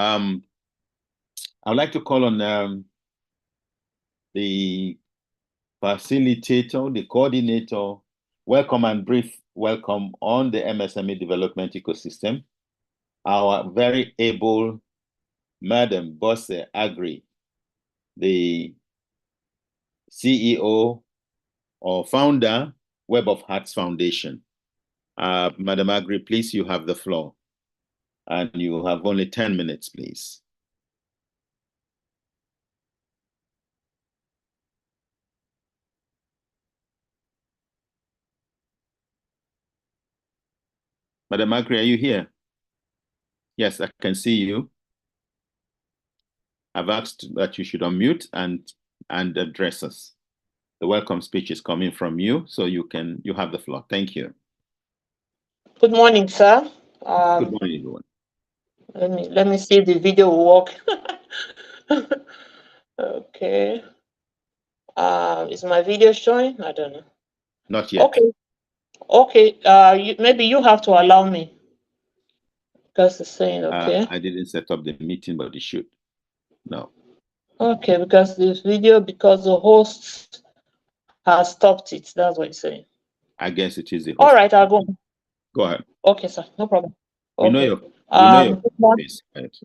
I would like to call on the facilitator, the coordinator, welcome and brief welcome on the MSME development ecosystem. Our very able Madam Msme Agri, the CEO or founder, Web of Hearts Foundation. Madam Agri, please, you have the floor. And you have only 10 minutes, please. Madam Agri, are you here? Yes, I can see you. I've asked that you should unmute and address us. The welcome speech is coming from you, so you have the floor. Thank you. Good morning, sir. Good morning, everyone. Let me see if the video will work. Okay. Is my video showing? I don't know. Not yet. Okay. Okay. Maybe you have to allow me because it's saying okay. I didn't set up the meeting, but it should. No. Okay, because this video, because the host has stopped it. That's what it's saying. I guess it is the host. All right, I'll go. Go ahead. Okay, sir. No problem. Okay. We know your face, right?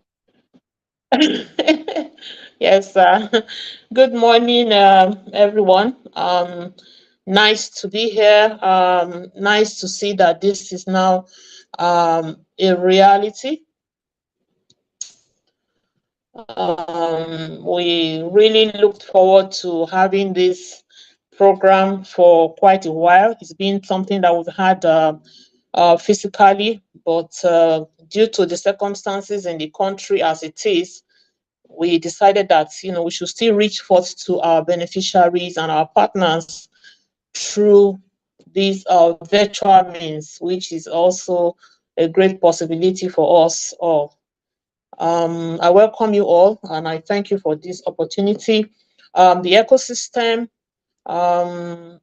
Yes, good morning, everyone. Nice to be here. Nice to see that this is now a reality. We really looked forward to having this program for quite a while. It's been something that we've had physically, but due to the circumstances in the country as it is, we decided that we should still reach forth to our beneficiaries and our partners through these virtual means, which is also a great possibility for us all. I welcome you all and I thank you for this opportunity. The ecosystem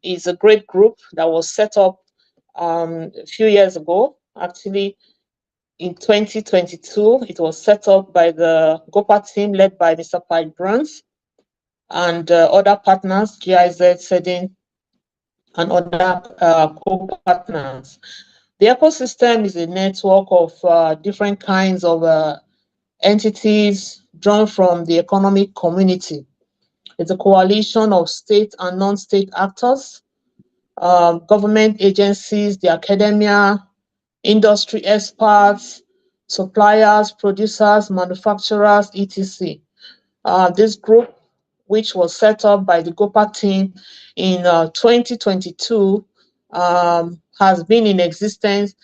is a great group that was set up a few years ago. Actually, in 2022, it was set up by the GOPA team led by Mr. Pike Bruns and other partners, GIZ, SEDIN, and other co-partners. The ecosystem is a network of different kinds of entities drawn from the economic community. It's a coalition of state and non-state actors, government agencies, the academia, industry experts, suppliers, producers, manufacturers, etc. This group, which was set up by the GOPA team in 2022, has been in existence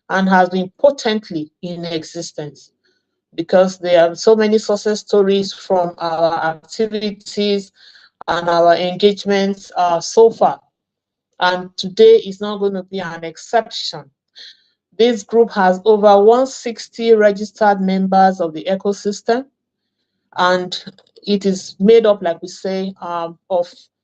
and has been potently in existence because there are so many success stories from our activities and our engagements so far. And today is not going to be an exception. This group has over 160 registered members of the ecosystem, and it is made up, like we say, of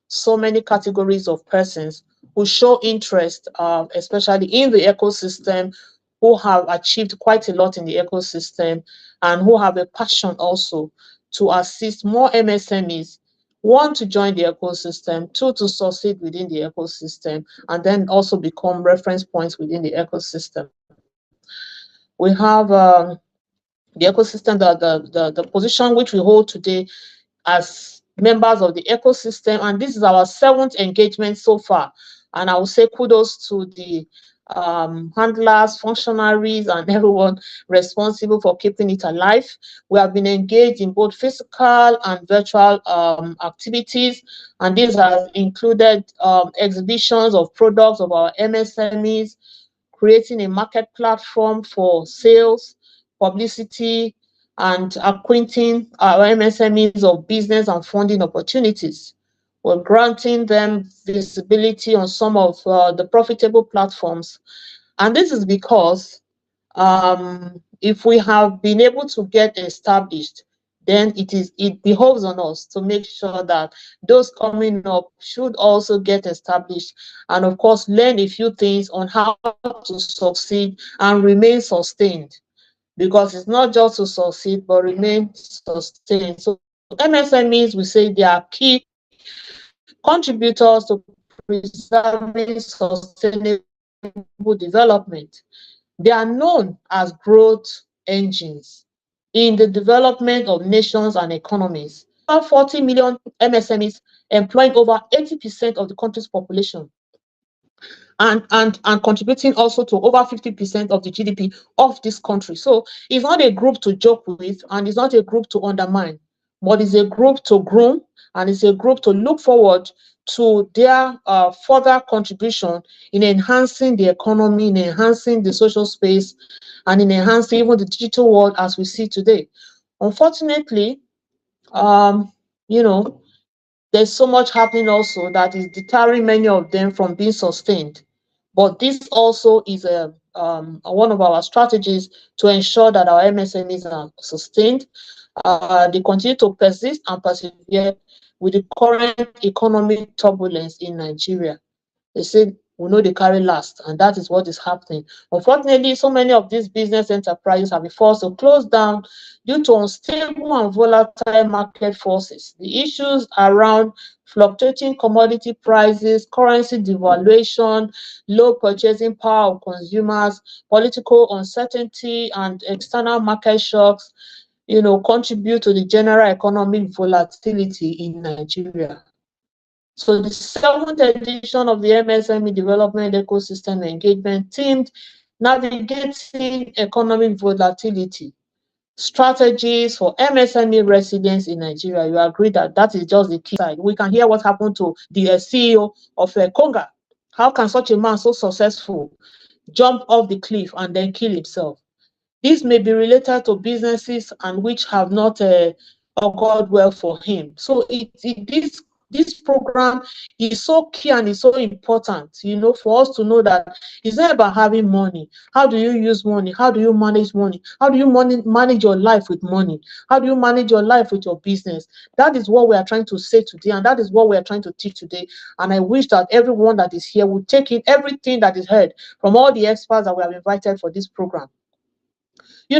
so many categories of persons who show interest, especially in the ecosystem, who have achieved quite a lot in the ecosystem, and who have a passion also to assist more MSMEs, one, to join the ecosystem, two, to succeed within the ecosystem, and then also become reference points within the ecosystem. We have the ecosystem, the position which we hold today as members of the ecosystem, and this is our 7th engagement so far. And I will say kudos to the handlers, functionaries, and everyone responsible for keeping it alive. We have been engaged in both physical and virtual activities, and this has included exhibitions of products of our MSMEs, creating a market platform for sales, publicity, and acquainting our MSMEs of business and funding opportunities. We're granting them visibility on some of the profitable platforms. And this is because if we have been able to get established, then it behoves on us to make sure that those coming up should also get established and, of course, learn a few things on how to succeed and remain sustained. because it's not just to succeed, but remain sustained. So MSMEs, we say they are key contributors to preserving sustainable development. They are known as growth engines in the development of nations and economies. About 40 million MSMEs employing over 80% of the country's population, and contributing also to over 50% of the GDP of this country. So it's not a group to joke with, and it's not a group to undermine, but it's a group to groom, and it's a group to look forward to their further contribution in enhancing the economy, in enhancing the social space, and in enhancing even the digital world as we see today. Unfortunately, um, you know, there's so much happening also that is deterring many of them from being sustained. But this also is one of our strategies to ensure that our MSMEs are sustained. They continue to persist and persevere with the current economic turbulence in Nigeria. They say we know they carry last, and that is what is happening. Unfortunately, so many of these business enterprises have been forced to close down due to unstable and volatile market forces. The issues around fluctuating commodity prices, currency devaluation, low purchasing power of consumers, political uncertainty, and external market shocks, contribute to the general economic volatility in Nigeria. So the 7th edition of the MSME Development Ecosystem Engagement themed Navigating Economic Volatility, Strategies for MSME Residents in Nigeria. You agree that that is just the key side. We can hear what happened to the CEO of Konga. How can such a man so successful jump off the cliff and then kill himself? This may be related to businesses and which have not augured well for him. So this program is so key and is so important, for us to know that it's not about having money. How do you use money? How do you manage money? How do you manage your life with money? How do you manage your life with your business? That is what we are trying to say today, and that is what we are trying to teach today. And I wish that everyone that is here will take in everything that is heard from all the experts that we have invited for this program. We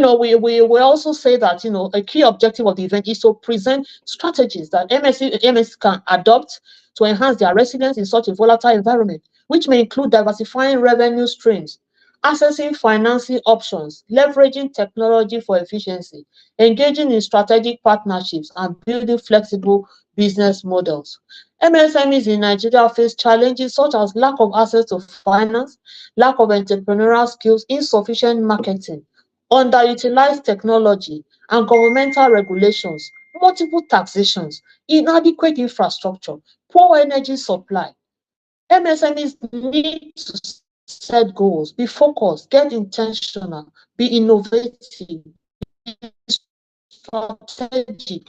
also say that, a key objective of the event is to present strategies that MS can adopt to enhance their resilience in such a volatile environment, which may include diversifying revenue streams, accessing financing options, leveraging technology for efficiency, engaging in strategic partnerships, and building flexible business models. MSMEs in Nigeria face challenges such as lack of access to finance, lack of entrepreneurial skills, insufficient marketing, underutilized technology and governmental regulations, multiple taxations, inadequate infrastructure, poor energy supply. MSMEs need to set goals, be focused, get intentional, be innovative, be strategic,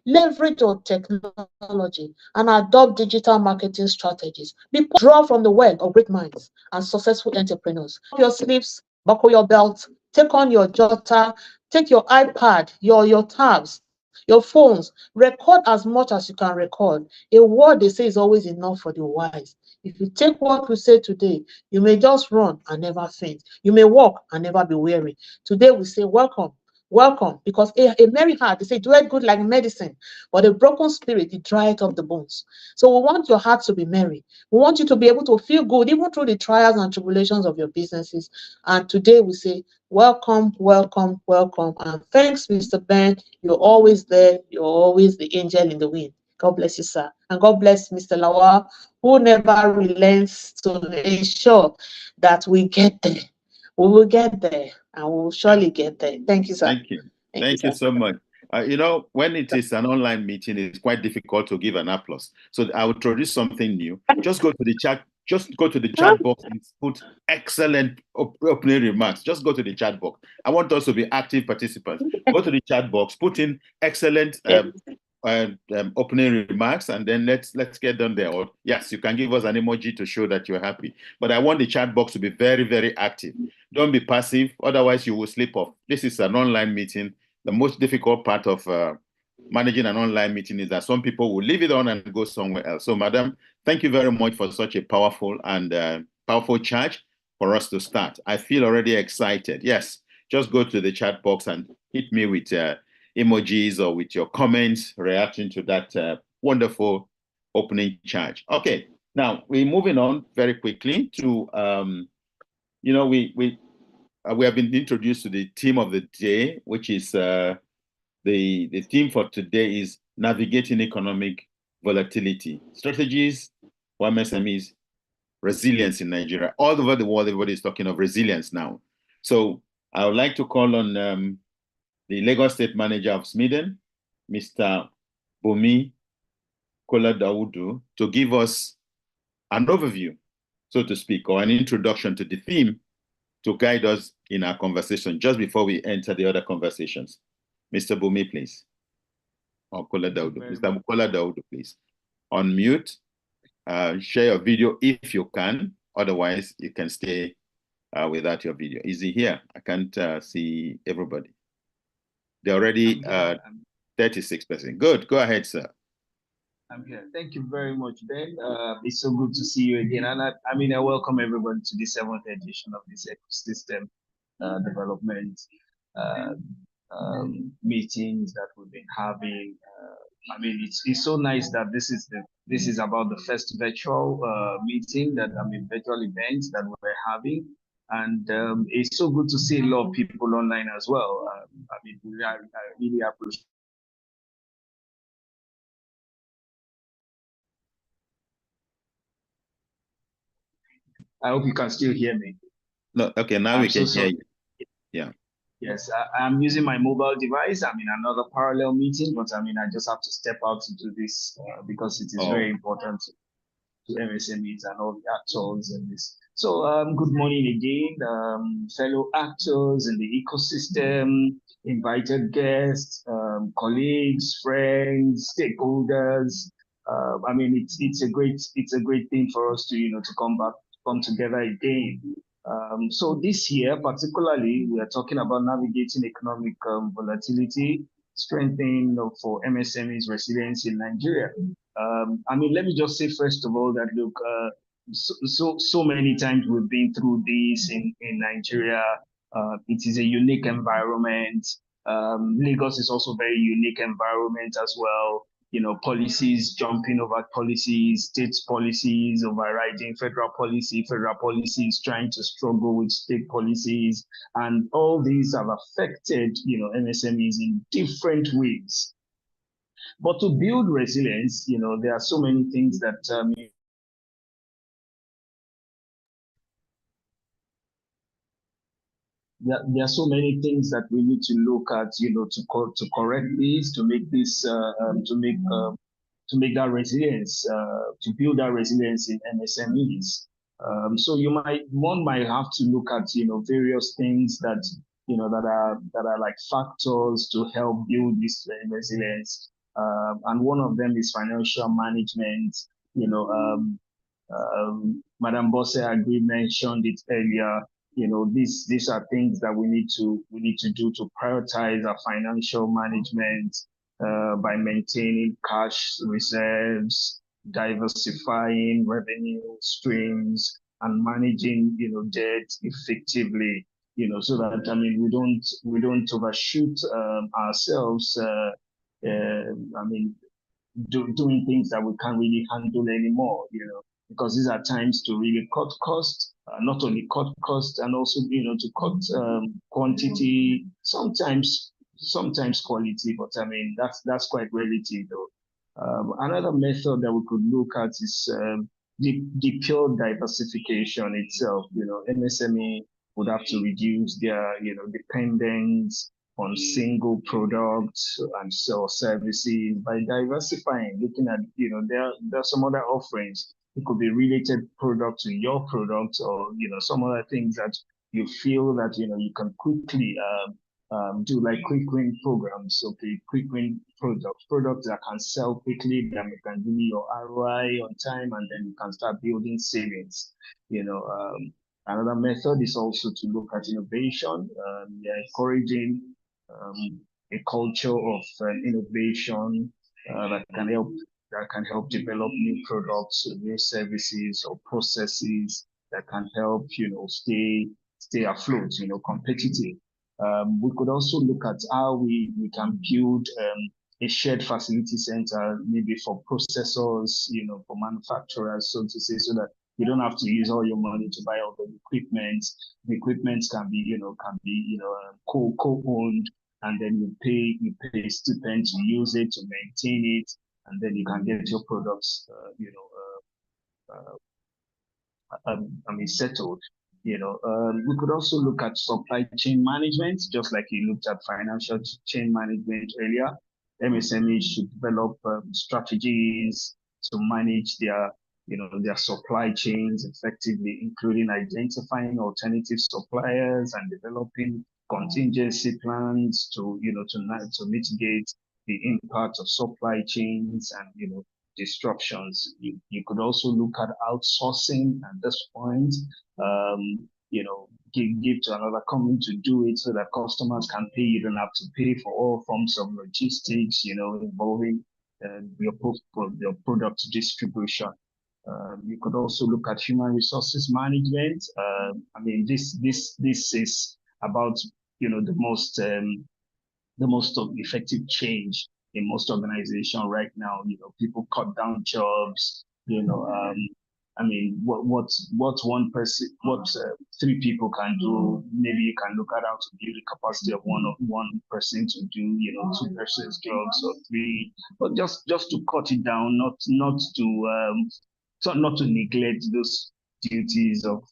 leverage on technology, and adopt digital marketing strategies. Draw from the well of great minds and successful entrepreneurs. Up your sleeves, buckle your belt, take on your jotter, take your iPad, your tabs, your phones, record as much as you can record. A word they say is always enough for the wise. If you take what we say today, you may just run and never faint. You may walk and never be weary. Today we say welcome. Welcome, because a merry heart, they say, doeth good like medicine, but a broken spirit, it drieth up the bones. So we want your heart to be merry. We want you to be able to feel good, even through the trials and tribulations of your businesses. And today we say, welcome, welcome, welcome. And thanks, Mr. Ben. You're always there. You're always the angel in the wind. God bless you, sir. And God bless Mr. Lawal, who never relents to ensure that we get there. We will get there, and we will surely get there. Thank you, sir. Thank you. Thank you so much. When it is an online meeting, it's quite difficult to give an applause. So I will introduce something new. Just go to the chat. Just go to the chat box and put excellent opening remarks. Just go to the chat box. I want us to be active participants. Go to the chat box, put in excellent opening remarks, and then let's get them there. Or yes, you can give us an emoji to show that you're happy. But I want the chat box to be very, very active. Don't be passive, otherwise you will slip off. This is an online meeting. The most difficult part of managing an online meeting is that some people will leave it on and go somewhere else. So, madam, thank you very much for such a powerful and powerful charge for us to start. I feel already excited. Yes, just go to the chat box and hit me with emojis or with your comments reacting to that wonderful opening charge. Okay, now we're moving on very quickly to, we have been introduced to the theme of the day, which is the theme for today is navigating economic volatility, strategies for MSMEs, resilience in Nigeria. All over the world, everybody is talking of resilience now. So I would like to call on the Lagos State Manager of Smeden, Mr. Bumi Kola-Daudu, to give us an overview, so to speak, or an introduction to the theme to guide us in our conversation just before we enter the other conversations. Mr. Bumi, please. Or Kola-Daudu. Mr. Kola-Daudu, please. Unmute, share your video if you can. Otherwise, you can stay without your video. Is he here? I can't see everybody. They're already 36%. Good. Go ahead, sir. I'm here. Thank you very much, Ben. It's so good to see you again. And I welcome everybody to the 7th edition of this ecosystem development meetings that we've been having. It's so nice that this is about the first virtual meeting virtual event that we're having. And it's so good to see a lot of people online as well. I really appreciate. I hope you can still hear me. No, okay, now we can hear you. Yeah. Yes, I'm using my mobile device. I'm in another parallel meeting, but I just have to step out to do this because it is very important to MSMEs and all the actors in this. So good morning again, fellow actors in the ecosystem, invited guests, colleagues, friends, stakeholders. It's a great thing for us to come together again. So this year, particularly, we are talking about navigating economic volatility, strengthening for MSMEs resilience in Nigeria. Let me just say first of all that look, so many times we've been through this in Nigeria. It is a unique environment. Lagos is also a very unique environment as well. Policies jumping over policies, state policies overriding federal policies trying to struggle with state policies. And all these have affected, MSMEs in different ways. But to build resilience, there are so many things that there are so many things that we need to look at, to correct this, to make this, to make that resilience, to build that resilience in MSMEs. So one might have to look at, various things that, that are like factors to help build this resilience. And one of them is financial management. Madam Bosse Agri mentioned it earlier. These are things that we need to do to prioritize our financial management by maintaining cash reserves, diversifying revenue streams, and managing debt effectively. So that we don't overshoot ourselves. Doing things that we can't really handle anymore. Because these are times to really cut costs, not only cut costs and also, to cut quantity, sometimes quality, but that's quite relative though. Another method that we could look at is the pure diversification itself. MSME would have to reduce their, dependence on single products and sell services by diversifying, looking at, there are some other offerings. It could be related product to your product, or some other things that you feel that you can quickly do, like quick win programs. Okay, quick win products that can sell quickly, that you can do your ROI on time, and then you can start building savings. Another method is also to look at innovation. We are encouraging a culture of innovation that can help develop new products, new services, or processes that can help stay afloat, competitive. We could also look at how we can build a shared facility center, maybe for processors, for manufacturers, so to say, so that you don't have to use all your money to buy all the equipment. The equipment can be, co-owned, and then you pay a stipend to use it, to maintain it, and then you can get your products, settled. We could also look at supply chain management, just like you looked at financial chain management earlier. MSMEs should develop strategies to manage their supply chains effectively, including identifying alternative suppliers and developing contingency plans to mitigate the impact of supply chains and disruptions. You could also look at outsourcing at this point, give to another company to do it so that customers can pay. You don't have to pay for all forms of logistics, involving your product distribution. You could also look at human resources management. This is about the most effective change in most organizations right now. People cut down jobs. What one person, three people can do, maybe you can look at how to build the capacity of one person to do, two persons' jobs, or three, but just to cut it down, not to neglect those duties of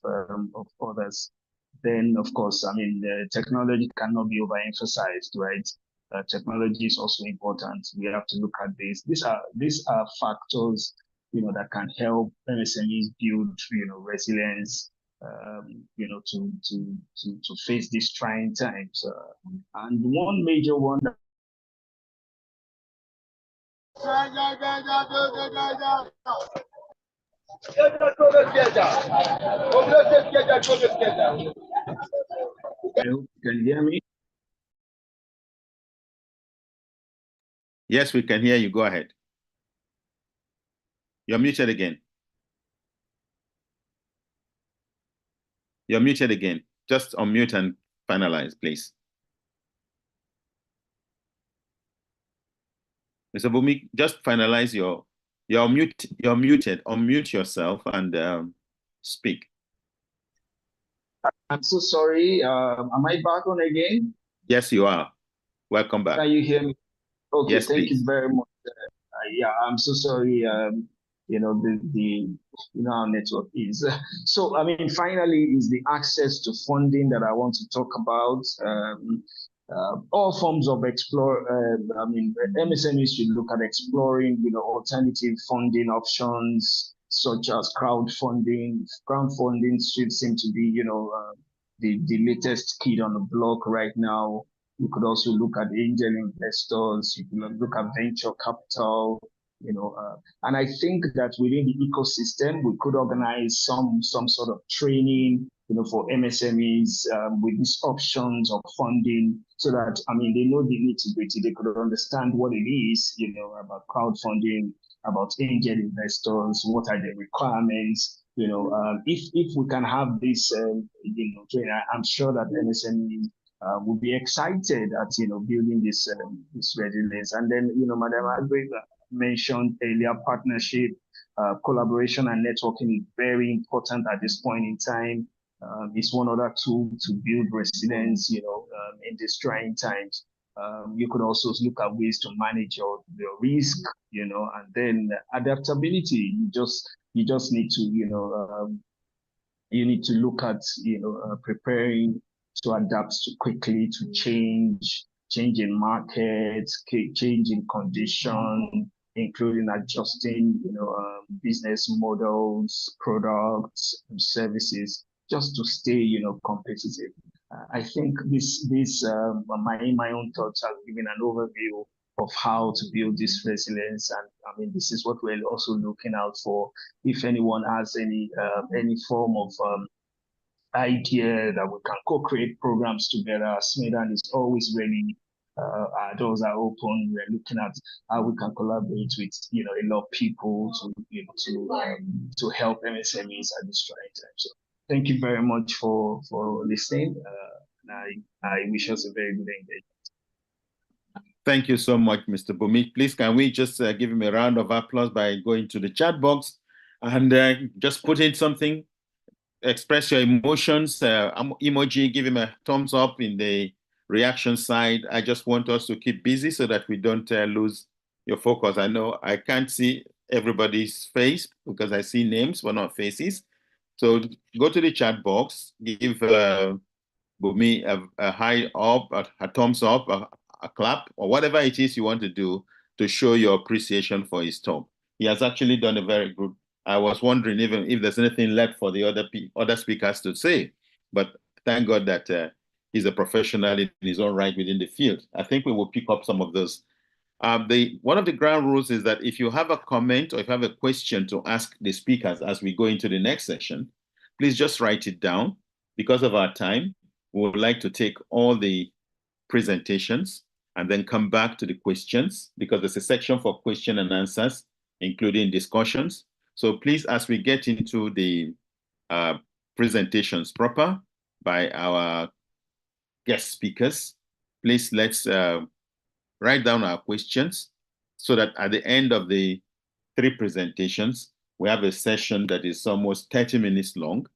others. Then, of course, the technology cannot be overemphasized, right? Technology is also important. We have to look at this. These are factors, that can help MSMEs build, resilience, to face these trying times. And one major one. Can you hear me? Yes, we can hear you. Go ahead. You're muted again. You're muted again. Just unmute and finalize, please. Mr. Bumi, just finalize you're muted. Unmute yourself and speak. I'm so sorry. Am I back on again? Yes, you are. Welcome back. Can you hear me? Okay, yes, thank please. you very much. Yeah, I'm so sorry. Our network is. So, finally, is the access to funding that I want to talk about. All forms of MSMEs should look at exploring, alternative funding options, such as crowdfunding. Crowdfunding should seem to be, the latest kid on the block right now. You could also look at angel investors. You could look at venture capital. And I think that within the ecosystem, we could organize some sort of training, for MSMEs with these options of funding, so that they know the nitty-gritty. They could understand what it is, about crowdfunding, about angel investors, what are the requirements. If we can have this, training, I'm sure that MSMEs will be excited at building this resilience. And then Madam Agbe mentioned earlier, partnership, collaboration, and networking is very important at this point in time. It's one other tool to build resilience, in these trying times. You could also look at ways to manage your risk, and then adaptability. You just need to, you need to look at, preparing to adapt quickly to change in markets, change in condition, including adjusting, business models, products, and services, just to stay, competitive. I think this my own thoughts have given an overview of how to build this resilience, and this is what we're also looking out for. If anyone has any form of idea that we can co-create programs together, Smedan is always ready. Our doors are open. We're looking at how we can collaborate with a lot of people to help MSMEs at this trying time. So thank you very much for listening. I wish us a very good engagement. Thank you so much, Mr. Bumi. Please, can we just give him a round of applause by going to the chat box and just put in something, express your emotions, emoji, give him a thumbs up in the reaction side. I just want us to keep busy so that we don't lose your focus. I know I can't see everybody's face because I see names but not faces. So go to the chat box, give Bumi a high up, a thumbs up, a clap, or whatever it is you want to do to show your appreciation for his talk. He has actually done a very good. I was wondering even if there's anything left for the other speakers to say, but thank God that he's a professional in his own right within the field. I think we will pick up some of those. One of the ground rules is that if you have a comment or if you have a question to ask the speakers as we go into the next session, please just write it down. Because of our time, we would like to take all the presentations and then come back to the questions because there's a section for question and answers, including discussions. So please, as we get into the presentations proper by our guest speakers, please let's write down our questions so that at the end of the 3 presentations, we have a session that is almost 30 minutes long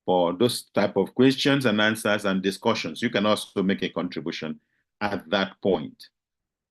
for those type of questions and answers and discussions. You can also make a contribution at that point.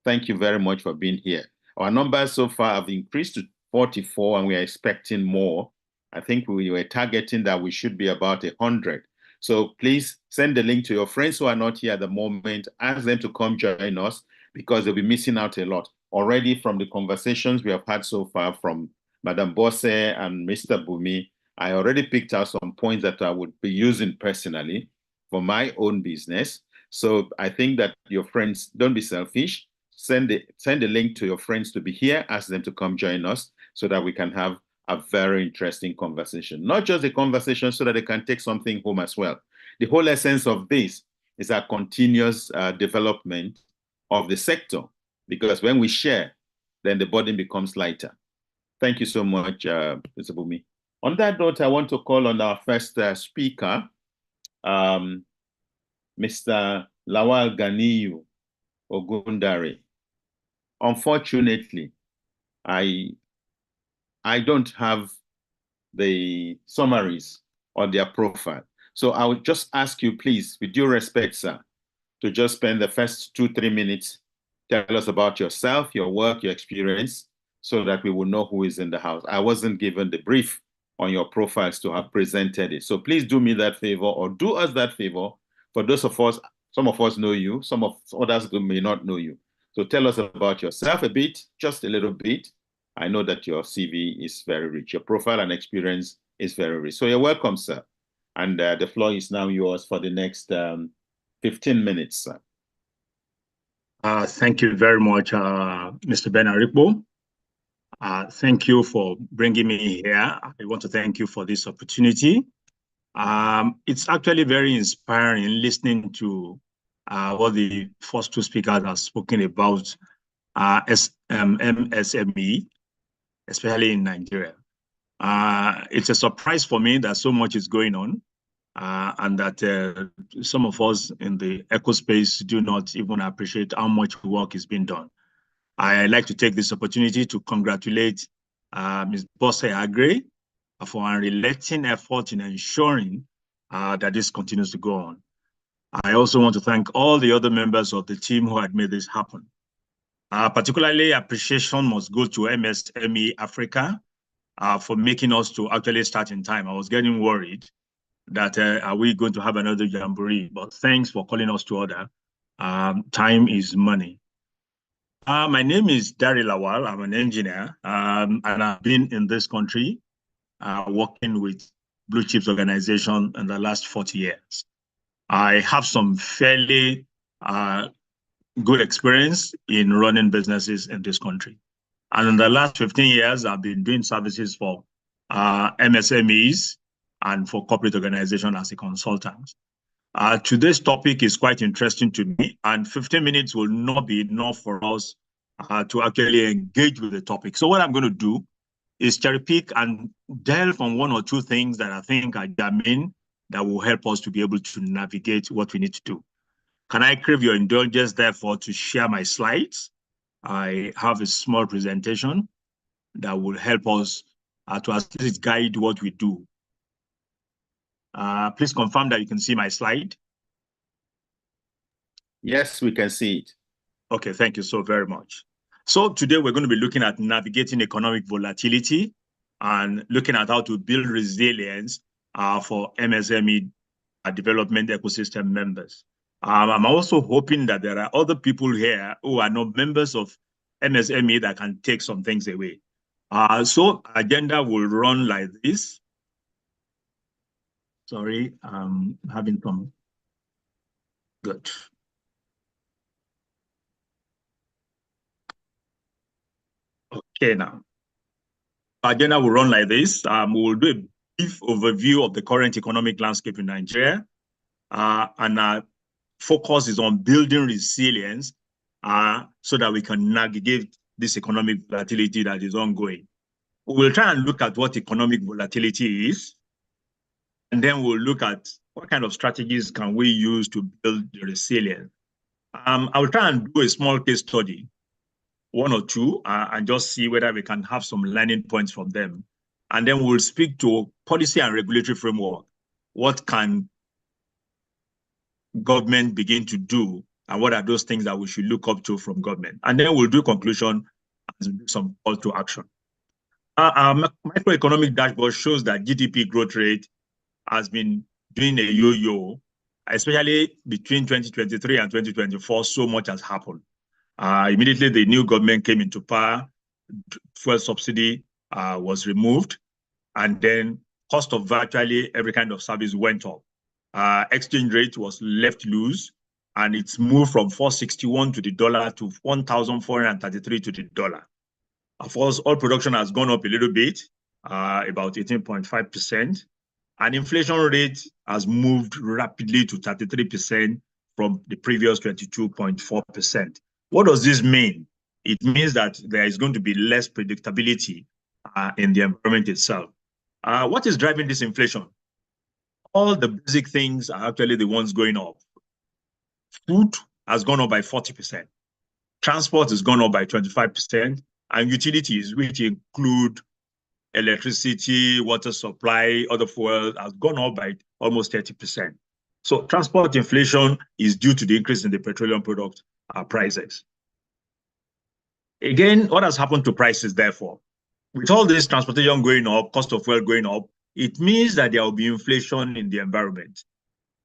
Thank you very much for being here. Our numbers so far have increased to 44 and we are expecting more. I think we were targeting that we should be about 100. So please send the link to your friends who are not here at the moment. Ask them to come join us because they'll be missing out a lot. Already from the conversations we have had so far from Madam Bosse and Mr. Bumi, I already picked out some points that I would be using personally for my own business. So I think that your friends, don't be selfish. Send the link to your friends to be here. Ask them to come join us so that we can have a very interesting conversation. Not just a conversation so that they can take something home as well. The whole essence of this is a continuous development of the sector because when we share, then the burden becomes lighter. Thank you so much, Mr. Bumi. On that note, I want to call on our first speaker, Mr. Lawal Ganiyu Ogundare. Unfortunately, I don't have the summaries on their profile. So I would just ask you, please, with due respect, sir, to just spend the first 2-3 minutes, tell us about yourself, your work, your experience, so that we will know who is in the house. I wasn't given the brief on your profiles to have presented it. So please do me that favor or do us that favor. For those of us, some of us know you, some of others may not know you. So tell us about yourself a bit, just a little bit. I know that your CV is very rich. Your profile and experience is very rich. So you're welcome, sir. And the floor is now yours for the next 15 minutes, sir. Thank you very much, Mr. Benaripo. Thank you for bringing me here. I want to thank you for this opportunity. It's actually very inspiring listening to what the first 2 speakers have spoken about MSME, especially in Nigeria. It's a surprise for me that so much is going on and that some of us in the eco space do not even appreciate how much work is being done. I'd like to take this opportunity to congratulate Ms. Bosse Agre for her unrelenting effort in ensuring that this continues to go on. I also want to thank all the other members of the team who had made this happen. Particularly, appreciation must go to MSME Africa for making us to actually start in time. I was getting worried that are we going to have another jamboree? But thanks for calling us to order. Time is money. My name is Dari Lawal. I'm an engineer, and I've been in this country working with blue chips organization in the last 40 years. I have some fairly good experience in running businesses in this country. And in the last 15 years, I've been doing services for MSMEs and for corporate organizations as a consultant. Today's topic is quite interesting to me, and 15 minutes will not be enough for us to actually engage with the topic. So what I'm going to do is cherry pick and delve on 1 or 2 things that I think are germane that will help us to be able to navigate what we need to do. Can I crave your indulgence, therefore, to share my slides? I have a small presentation that will help us to at least guide what we do. Please confirm that you can see my slide. Yes, we can see it. Okay, thank you so very much. So today we're going to be looking at navigating economic volatility and looking at how to build resilience for MSME development ecosystem members. I'm also hoping that there are other people here who are not members of MSME that can take some things away. So agenda will run like this. Sorry, I'm having some. Good. Okay, now. Agenda will run like this. We will do a brief overview of the current economic landscape in Nigeria. And our focus is on building resilience so that we can navigate this economic volatility that is ongoing. We will try and look at what economic volatility is, and then we'll look at what kind of strategies can we use to build the resilience. I will try and do a small case study, one or two, and just see whether we can have some learning points from them. And then we'll speak to policy and regulatory framework. What can government begin to do, and what are those things that we should look up to from government? And then we'll do conclusion and do some call to action. Our macroeconomic dashboard shows that GDP growth rate has been doing a yo-yo, especially between 2023 and 2024. So much has happened. Immediately, the new government came into power, fuel subsidy was removed, and then cost of virtually every kind of service went up. Exchange rate was left loose, and it's moved from 461 to the dollar to 1,433 to the dollar. Of course, oil production has gone up a little bit, about 18.5%, and inflation rate has moved rapidly to 33% from the previous 22.4%. What does this mean? It means that there is going to be less predictability in the environment itself. What is driving this inflation? All the basic things are actually the ones going up. Food has gone up by 40%. Transport has gone up by 25%. And utilities, which include electricity, water supply, other fuel, has gone up by almost 30%. So transport inflation is due to the increase in the petroleum product prices. Again, what has happened to prices, therefore? With all this transportation going up, cost of fuel going up, it means that there will be inflation in the environment.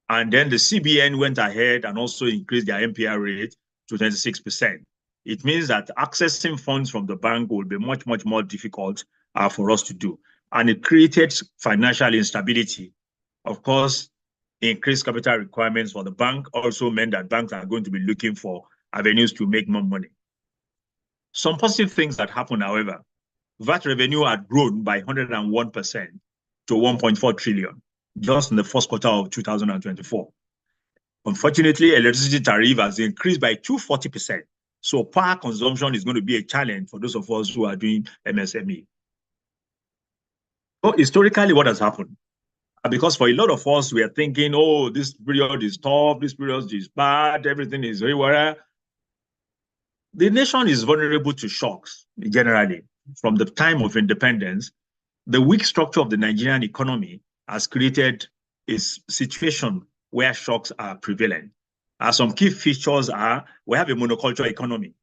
And then the CBN went ahead and also increased their MPR rate to 26%. It means that accessing funds from the bank will be much, much more difficult for us to do. And it created financial instability. Of course, increased capital requirements for the bank also meant that banks are going to be looking for avenues to make more money. Some positive things that happened, however, VAT revenue had grown by 101% to 1.4 trillion just in the first quarter of 2024. Unfortunately, electricity tariff has increased by 240%. So power consumption is going to be a challenge for those of us who are doing MSME. So historically, what has happened? Because for a lot of us, we are thinking, oh, this period is tough, this period is bad, everything is everywhere. The nation is vulnerable to shocks, generally. From the time of independence, the weak structure of the Nigerian economy has created a situation where shocks are prevalent. Some key features are, we have a monoculture economy.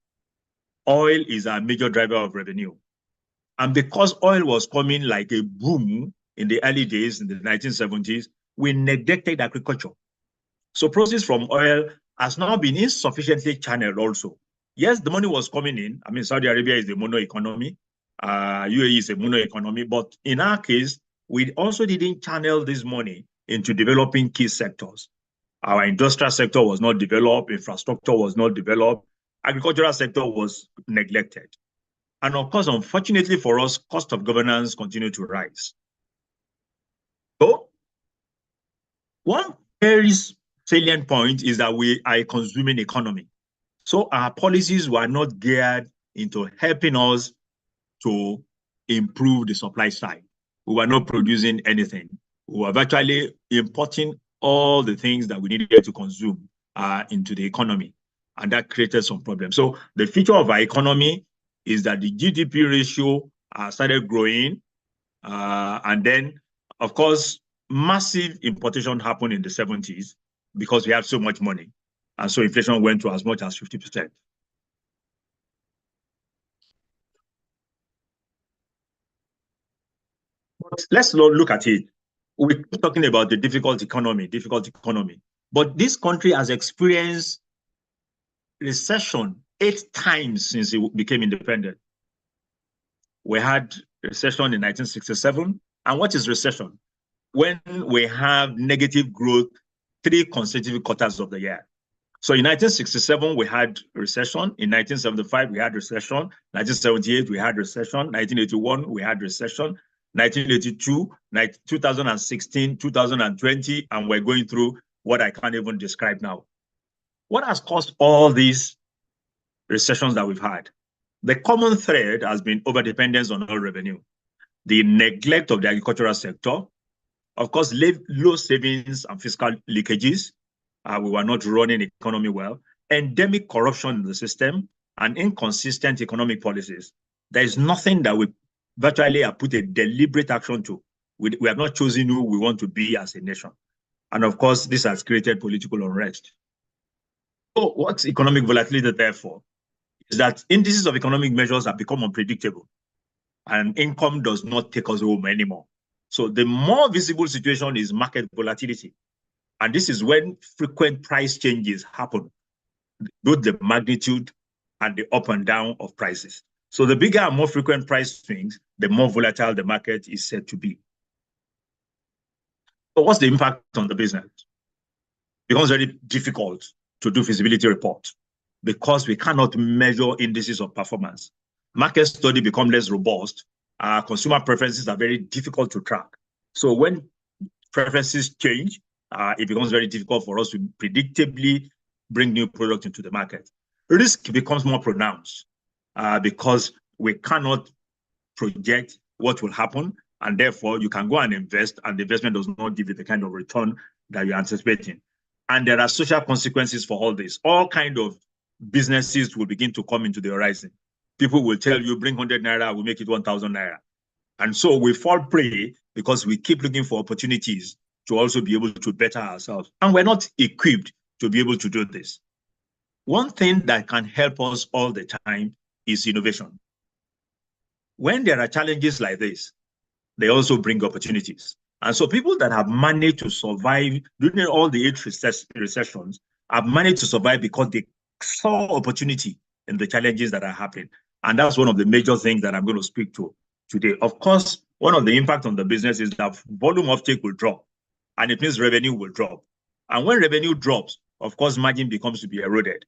Oil is a major driver of revenue. And because oil was coming like a boom in the early days, in the 1970s, we neglected agriculture. So proceeds from oil has now been insufficiently channeled also. Yes, the money was coming in. I mean, Saudi Arabia is the mono economy. UAE is a mono economy. But in our case, we also didn't channel this money into developing key sectors. Our industrial sector was not developed, infrastructure was not developed, agricultural sector was neglected. And of course, unfortunately for us, cost of governance continued to rise. So, one very salient point is that we are a consuming economy. So our policies were not geared into helping us to improve the supply side. We were not producing anything. We were virtually importing all the things that we needed to consume into the economy, and that created some problems. So the future of our economy is that the GDP ratio started growing, and then, of course, massive importation happened in the 70s because we had so much money, and so inflation went to as much as 50%. But let's look at it. We're talking about the difficult economy, but this country has experienced recession 8 times since it became independent. We had recession in 1967. And what is recession? When we have negative growth 3 consecutive quarters of the year. So in 1967, we had recession. In 1975, we had recession. 1978, we had recession. 1981, we had recession. 1982, 2016, 2020, and we're going through what I can't even describe now. What has caused all these recessions that we've had? The common thread has been overdependence on oil revenue, the neglect of the agricultural sector, of course, low savings and fiscal leakages. We were not running the economy well, endemic corruption in the system, and inconsistent economic policies. There is nothing that we virtually have put a deliberate action to. We have not chosen who we want to be as a nation. And of course, this has created political unrest. So what's economic volatility therefore? Is that indices of economic measures have become unpredictable, and income does not take us home anymore. So the more visible situation is market volatility. And this is when frequent price changes happen, both the magnitude and the up and down of prices. So the bigger and more frequent price swings, the more volatile the market is said to be. So what's the impact on the business? It becomes very difficult to do feasibility reports because we cannot measure indices of performance. Market study become less robust. Consumer preferences are very difficult to track. So when preferences change, it becomes very difficult for us to predictably bring new products into the market. Risk becomes more pronounced because we cannot project what will happen, and therefore you can go and invest, and the investment does not give you the kind of return that you're anticipating. And there are social consequences for all this. All kinds of businesses will begin to come into the horizon. People will tell you, bring 100 naira, we'll make it 1,000 naira. And so we fall prey because we keep looking for opportunities to also be able to better ourselves. And we're not equipped to be able to do this. One thing that can help us all the time is innovation. When there are challenges like this, they also bring opportunities. And so people that have managed to survive during all the 8 recessions have managed to survive because they saw opportunity in the challenges that are happening. And that's one of the major things that I'm going to speak to today. Of course, one of the impact on the business is that volume offtake will drop, and it means revenue will drop. And when revenue drops, of course, margin becomes to be eroded.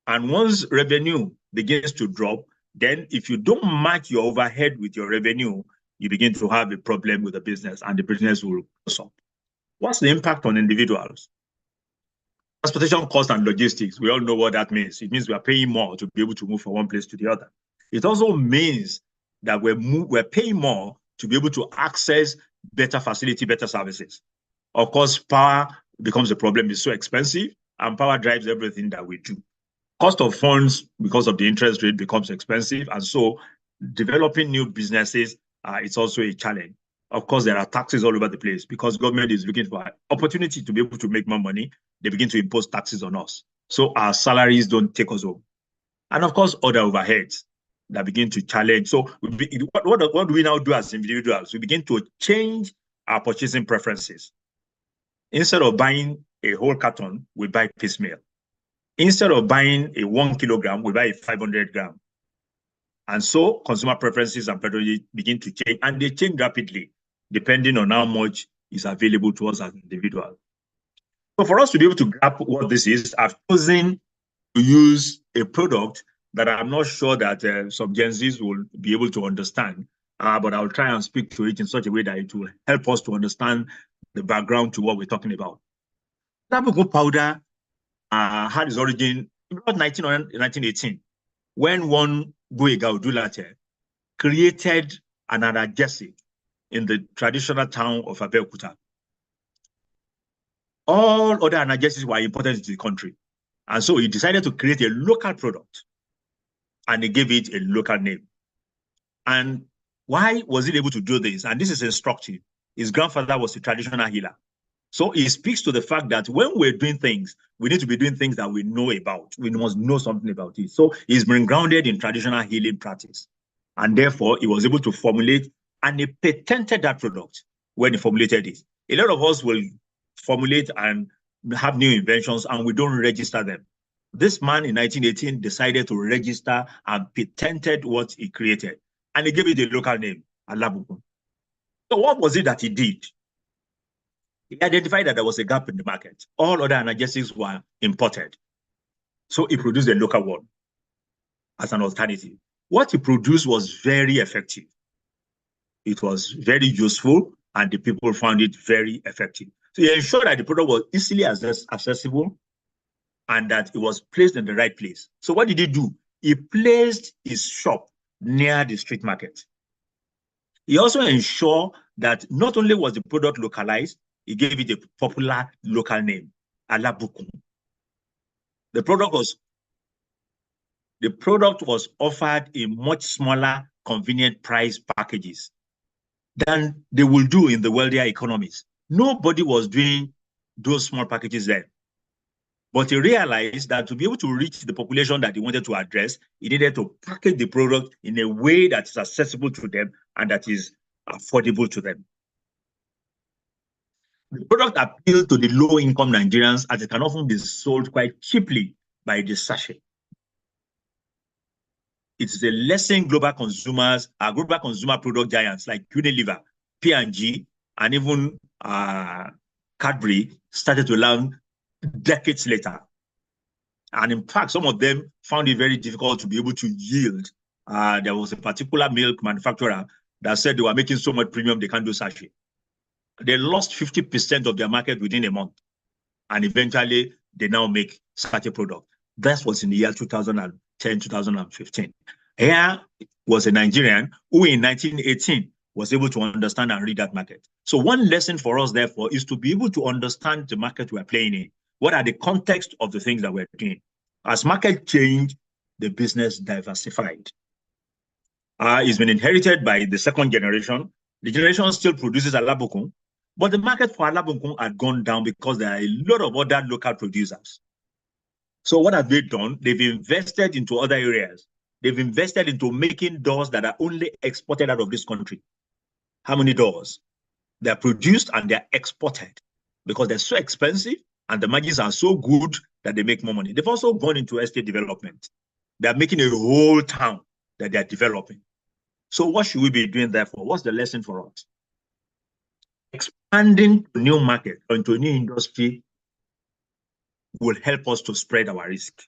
And once revenue begins to drop, then if you don't match your overhead with your revenue, you begin to have a problem with the business, and the business will stop. What's the impact on individuals? Transportation costs and logistics, we all know what that means. It means we are paying more to be able to move from one place to the other. It also means that we're paying more to be able to access better facility, better services. Of course, power becomes a problem. It's so expensive, and power drives everything that we do. Cost of funds, because of the interest rate, becomes expensive. And so developing new businesses, it's also a challenge. Of course, there are taxes all over the place because government is looking for opportunity to be able to make more money. They begin to impose taxes on us. So our salaries don't take us home. And of course, other overheads that begin to challenge. So what do we now do as individuals? We begin to change our purchasing preferences. Instead of buying a whole carton, we buy piecemeal. Instead of buying a 1 kilogram, we buy a 500 gram. And so consumer preferences and pedagogy begin to change, and they change rapidly, depending on how much is available to us as individuals. So for us to be able to grasp what this is, I've chosen to use a product that I'm not sure that some Gen Zs will be able to understand, but I'll try and speak to it in such a way that it will help us to understand the background to what we're talking about. Tabaco powder had its origin in about 1918, when one Boyega Odulate created an analgesic in the traditional town of Abeokuta. All other analgesics were imported into the country. And so he decided to create a local product, and he gave it a local name. And why was he able to do this? And this is instructive. His grandfather was a traditional healer. So it speaks to the fact that when we're doing things, we need to be doing things that we know about. We must know something about it. So he's been grounded in traditional healing practice. And therefore, he was able to formulate, and he patented that product when he formulated it. A lot of us will formulate and have new inventions, and we don't register them. This man in 1918 decided to register and patented what he created. And he gave it a local name, Alabukun. So what was it that he did? He identified that there was a gap in the market. All other analgesics were imported. So he produced a local one as an alternative. What he produced was very effective. It was very useful, and the people found it very effective. So he ensured that the product was easily accessible and that it was placed in the right place. So what did he do? He placed his shop near the street market. He also ensured that not only was the product localized, he gave it a popular local name, Alabukun. The product was offered in much smaller, convenient price packages than they will do in the wealthier economies. Nobody was doing those small packages then. But he realized that to be able to reach the population that he wanted to address, he needed to package the product in a way that is accessible to them and that is affordable to them. The product appealed to the low-income Nigerians, as it can often be sold quite cheaply by the sachet. It is a lesson global consumer product giants like Unilever, P&G, and even Cadbury started to learn decades later. And in fact, some of them found it very difficult to be able to yield. There was a particular milk manufacturer that said they were making so much premium they can't do sachet. They lost 50% of their market within a month. And eventually, they now make sachet product. That was in the year 2010, 2015. Here was a Nigerian who in 1918 was able to understand and read that market. So one lesson for us, therefore, is to be able to understand the market we're playing in. What are the context of the things that we're doing? As market changed, the business diversified. It's been inherited by the second generation. The generation still produces Alabukun, but the market for Alabukun had gone down because there are a lot of other local producers. So what have they done? They've invested into other areas. They've invested into making doors that are only exported out of this country. How many doors? They're produced and they're exported because they're so expensive and the margins are so good that they make more money. They've also gone into estate development. They're making a whole town that they're developing. So what should we be doing therefore? What's the lesson for us? Expanding to new market or into a new industry will help us to spread our risk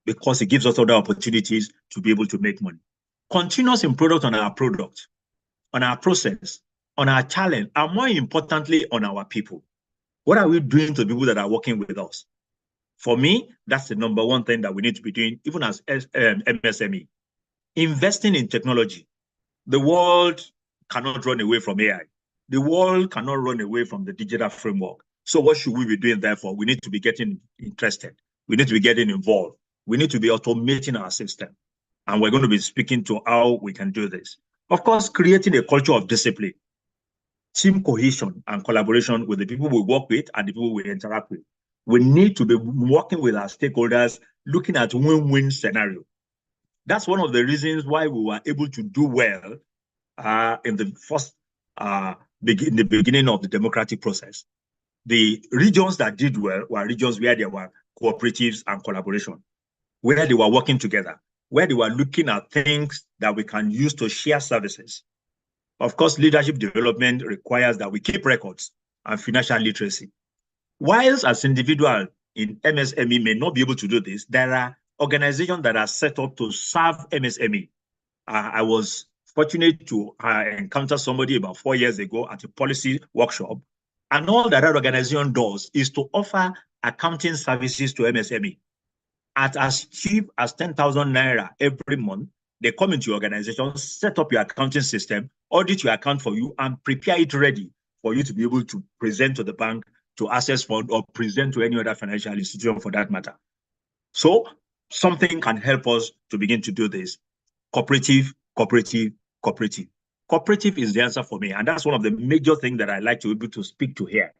because it gives us other opportunities to be able to make money. Continuous improvement on our product, on our process, on our challenge, and more importantly, on our people. What are we doing to the people that are working with us? For me, that's the number one thing that we need to be doing, even as MSME. Investing in technology. The world cannot run away from AI. The world cannot run away from the digital framework. So what should we be doing therefore? We need to be getting interested. We need to be getting involved. We need to be automating our system. And we're going to be speaking to how we can do this. Of course, creating a culture of discipline, team cohesion, and collaboration with the people we work with and the people we interact with. We need to be working with our stakeholders, looking at win-win scenario. That's one of the reasons why we were able to do well in the beginning of the democratic process. The regions that did well were regions where there were cooperatives and collaboration, where they were working together, where they were looking at things that we can use to share services. Of course, leadership development requires that we keep records and financial literacy. Whilst as individuals in MSME may not be able to do this, there are organizations that are set up to serve MSME. I was fortunate to encounter somebody about 4 years ago at a policy workshop, and all that organization does is to offer accounting services to MSME at as cheap as 10,000 naira every month. They come into your organization, set up your accounting system, audit your account for you, and prepare it ready for you to be able to present to the bank to access fund or present to any other financial institution for that matter. So something can help us to begin to do this. Cooperative, cooperative, cooperative. Cooperative is the answer for me. And that's one of the major things that I like to be able to speak to here,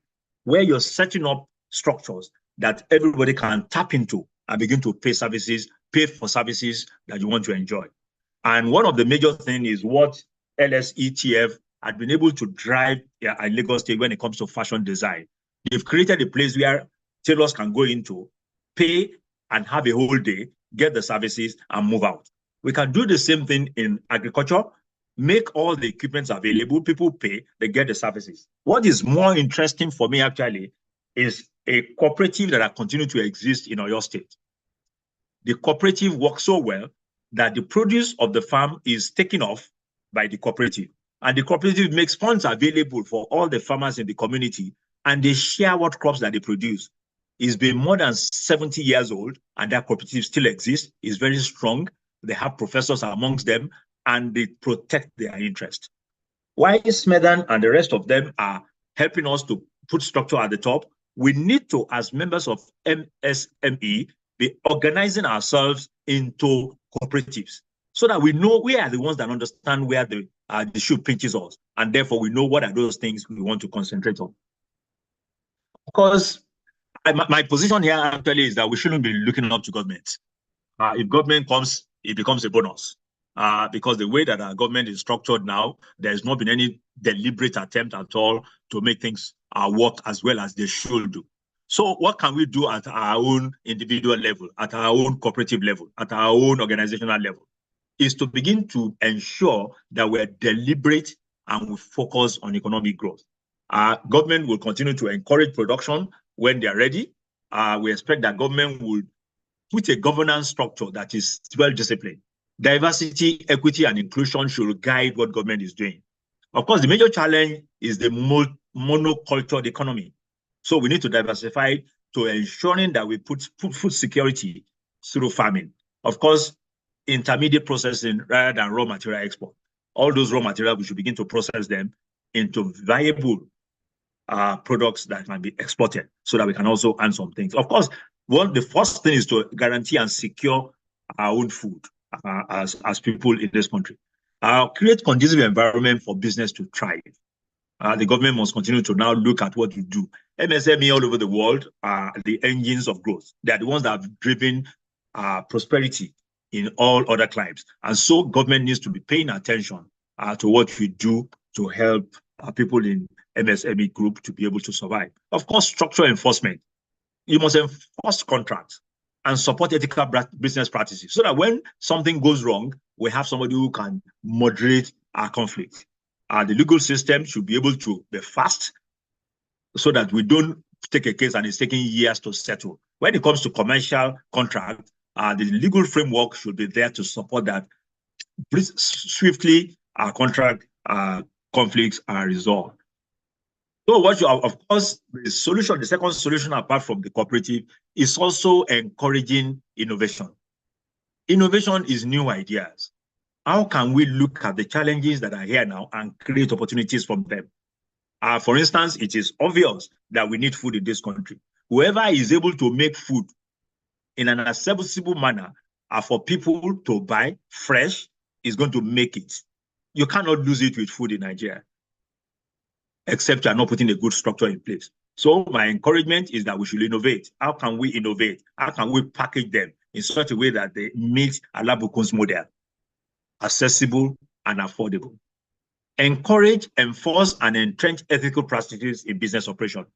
where you're setting up structures that everybody can tap into and begin to pay for services that you want to enjoy. And one of the major things is what LSETF had been able to drive at Lagos State when it comes to fashion design. They've created a place where tailors can go into, pay and have a whole day, get the services and move out. We can do the same thing in agriculture, make all the equipments available, people pay, they get the services. What is more interesting for me actually is a cooperative that has continued to exist in Oyo State. The cooperative works so well that the produce of the farm is taken off by the cooperative. And the cooperative makes funds available for all the farmers in the community, and they share what crops that they produce. It's been more than 70 years old, and that cooperative still exists. It's very strong. They have professors amongst them, and they protect their interest. While Smedan and the rest of them are helping us to put structure at the top, we need to, as members of MSME, be organizing ourselves into cooperatives so that we know we are the ones that understand where the shoe pinches us, and therefore we know what are those things we want to concentrate on. Because my position here actually is that we shouldn't be looking up to government. If government comes, it becomes a bonus. Because the way that our government is structured now, there's not been any deliberate attempt at all to make things work as well as they should do. So what can we do at our own individual level, at our own cooperative level, at our own organizational level, is to begin to ensure that we're deliberate and we focus on economic growth. Government will continue to encourage production when they're ready. We expect that government will put a governance structure that is well-disciplined. Diversity, equity, and inclusion should guide what government is doing. Of course, the major challenge is the monocultural economy. So we need to diversify to ensuring that we put food security through farming. Of course, intermediate processing rather than raw material export. All those raw materials, we should begin to process them into viable products that can be exported so that we can also earn some things. Of course, the first thing is to guarantee and secure our own food as people in this country. Create conducive environment for business to thrive. The government must continue to now look at what we do. MSME all over the world are the engines of growth. They are the ones that have driven prosperity in all other climes. And so government needs to be paying attention to what we do to help people in MSME group to be able to survive. Of course, structural enforcement. You must enforce contracts and support ethical business practices so that when something goes wrong, we have somebody who can moderate our conflict. The legal system should be able to be fast so that we don't take a case and it's taking years to settle. When it comes to commercial contract, the legal framework should be there to support that swiftly our contract conflicts are resolved. So of course, the second solution apart from the cooperative is also encouraging innovation. Innovation is new ideas. How can we look at the challenges that are here now and create opportunities from them? For instance, it is obvious that we need food in this country. Whoever is able to make food in an accessible manner for people to buy fresh is going to make it. You cannot lose it with food in Nigeria, except you are not putting a good structure in place. So my encouragement is that we should innovate. How can we innovate? How can we package them in such a way that they meet Alabukun's model, accessible and affordable? Encourage, enforce, and entrench ethical practices in business operation.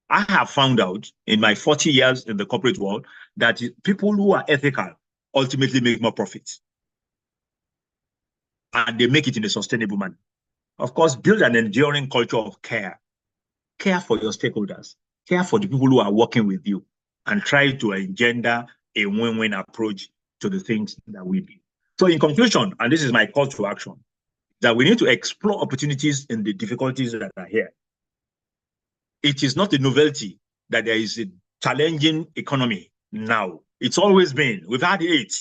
I have found out in my 40 years in the corporate world that people who are ethical ultimately make more profits. And they make it in a sustainable manner. Of course, build an enduring culture of care. Care for your stakeholders. Care for the people who are working with you. And try to engender a win-win approach to the things that we do. So in conclusion, and this is my call to action, that we need to explore opportunities in the difficulties that are here. It is not a novelty that there is a challenging economy now. It's always been. We've had it,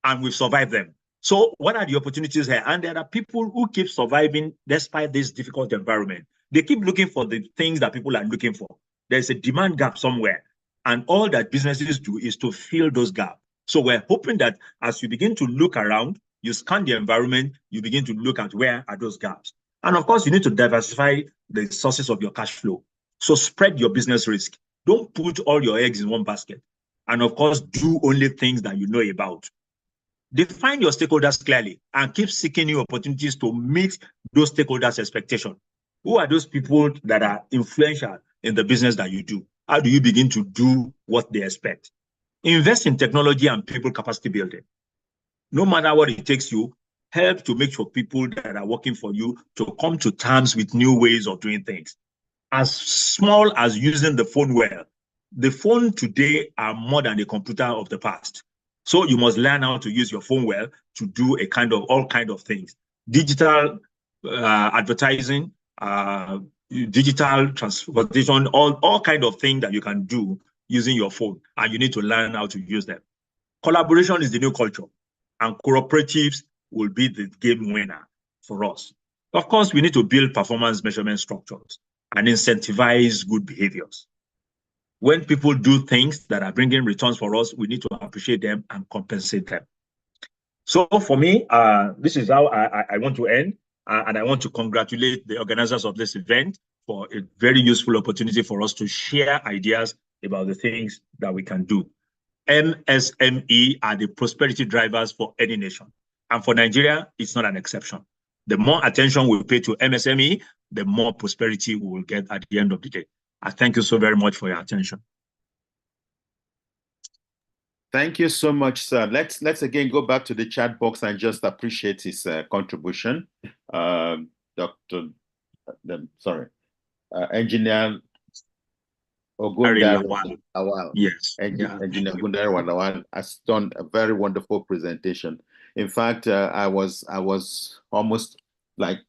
and we've survived them. So what are the opportunities here? And there are people who keep surviving despite this difficult environment. They keep looking for the things that people are looking for. There's a demand gap somewhere. And all that businesses do is to fill those gaps. So we're hoping that as you begin to look around, you scan the environment, you begin to look at where are those gaps. And of course, you need to diversify the sources of your cash flow. So spread your business risk. Don't put all your eggs in one basket. And of course, do only things that you know about. Define your stakeholders clearly and keep seeking new opportunities to meet those stakeholders' expectations. Who are those people that are influential in the business that you do? How do you begin to do what they expect? Invest in technology and people capacity building. No matter what it takes you, help to make sure people that are working for you to come to terms with new ways of doing things. As small as using the phone well. The phone today are more than the computer of the past. So you must learn how to use your phone well to do all kind of things. Digital advertising, digital transportation, all kind of things that you can do using your phone, and you need to learn how to use them. Collaboration is the new culture, and cooperatives will be the game winner for us. Of course, we need to build performance measurement structures and incentivize good behaviors. When people do things that are bringing returns for us, we need to appreciate them and compensate them. So for me, this is how I want to end. And I want to congratulate the organizers of this event for a very useful opportunity for us to share ideas about the things that we can do. MSME are the prosperity drivers for any nation. And for Nigeria, it's not an exception. The more attention we pay to MSME, the more prosperity we will get at the end of the day. I thank you so very much for your attention. Thank you so much, sir. Let's again go back to the chat box and just appreciate his contribution. Engineer Ogundare Lawal. Yes. Engineer Ogundare Lawal has done a very wonderful presentation. In fact, I was almost like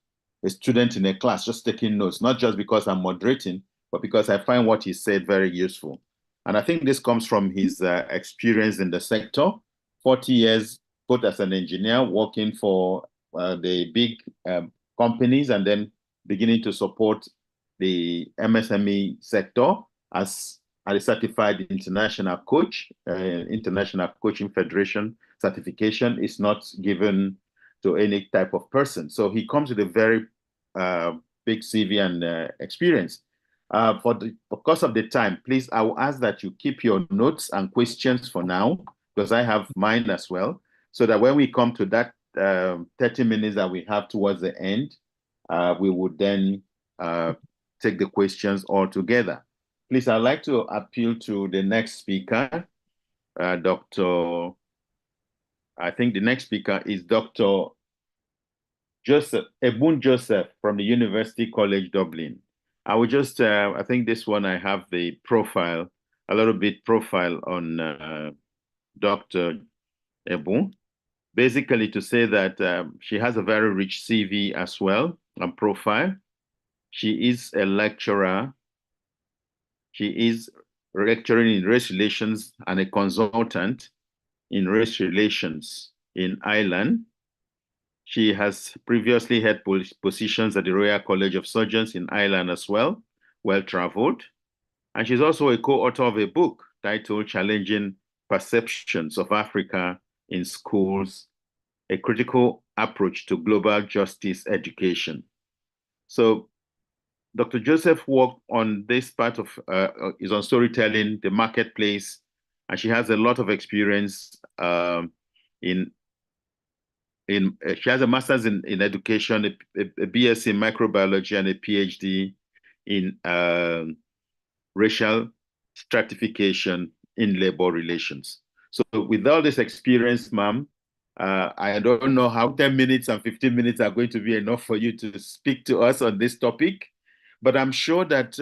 a student in a class just taking notes, not just because I'm moderating, but because I find what he said very useful. And I think this comes from his experience in the sector, 40 years, both as an engineer, working for the big companies, and then beginning to support the MSME sector as a certified international coach. International Coaching Federation certification is not given to any type of person. So he comes with a very big CV and experience. Because of the time, please, I will ask that you keep your notes and questions for now, because I have mine as well, so that when we come to that 30 minutes that we have towards the end, we would then take the questions all together. Please, I'd like to appeal to the next speaker, I think the next speaker is Dr. Ebun Joseph from the University College Dublin. I will just, I think this one I have the profile, a little bit profile on Dr. Ebun. Basically to say that she has a very rich CV as well and profile. She is a lecturer. She is lecturing in race relations and a consultant in race relations in Ireland. She has previously held positions at the Royal College of Surgeons in Ireland as well, well-traveled. And she's also a co-author of a book titled Challenging Perceptions of Africa in Schools, A Critical Approach to Global Justice Education. So Dr. Joseph worked on this part of, is on storytelling, the marketplace, and she has a lot of experience she has a master's in education, a BSc in microbiology, and a PhD in racial stratification in labor relations. So with all this experience, ma'am, I don't know how 10 minutes and 15 minutes are going to be enough for you to speak to us on this topic, but I'm sure that